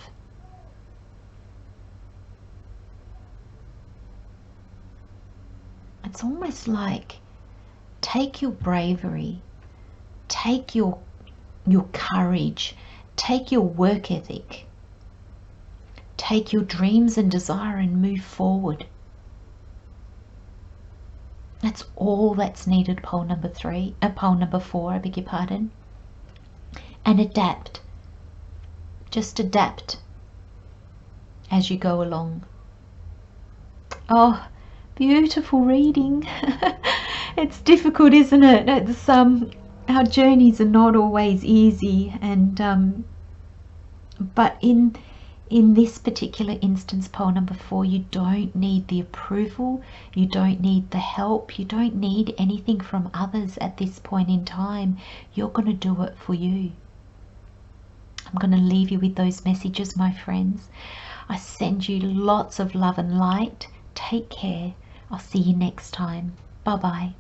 It's almost like, take your bravery, take your courage, take your work ethic, take your dreams and desire and move forward. That's all that's needed, pole number 4, I beg your pardon. And adapt. Just adapt as you go along. Oh, beautiful reading. It's difficult, isn't it? It's our journeys are not always easy, and but in this particular instance, pole number 4, you don't need the approval, you don't need the help, you don't need anything from others at this point in time. You're going to do it for you. I'm going to leave you with those messages, my friends. I send you lots of love and light. Take care. I'll see you next time. Bye bye.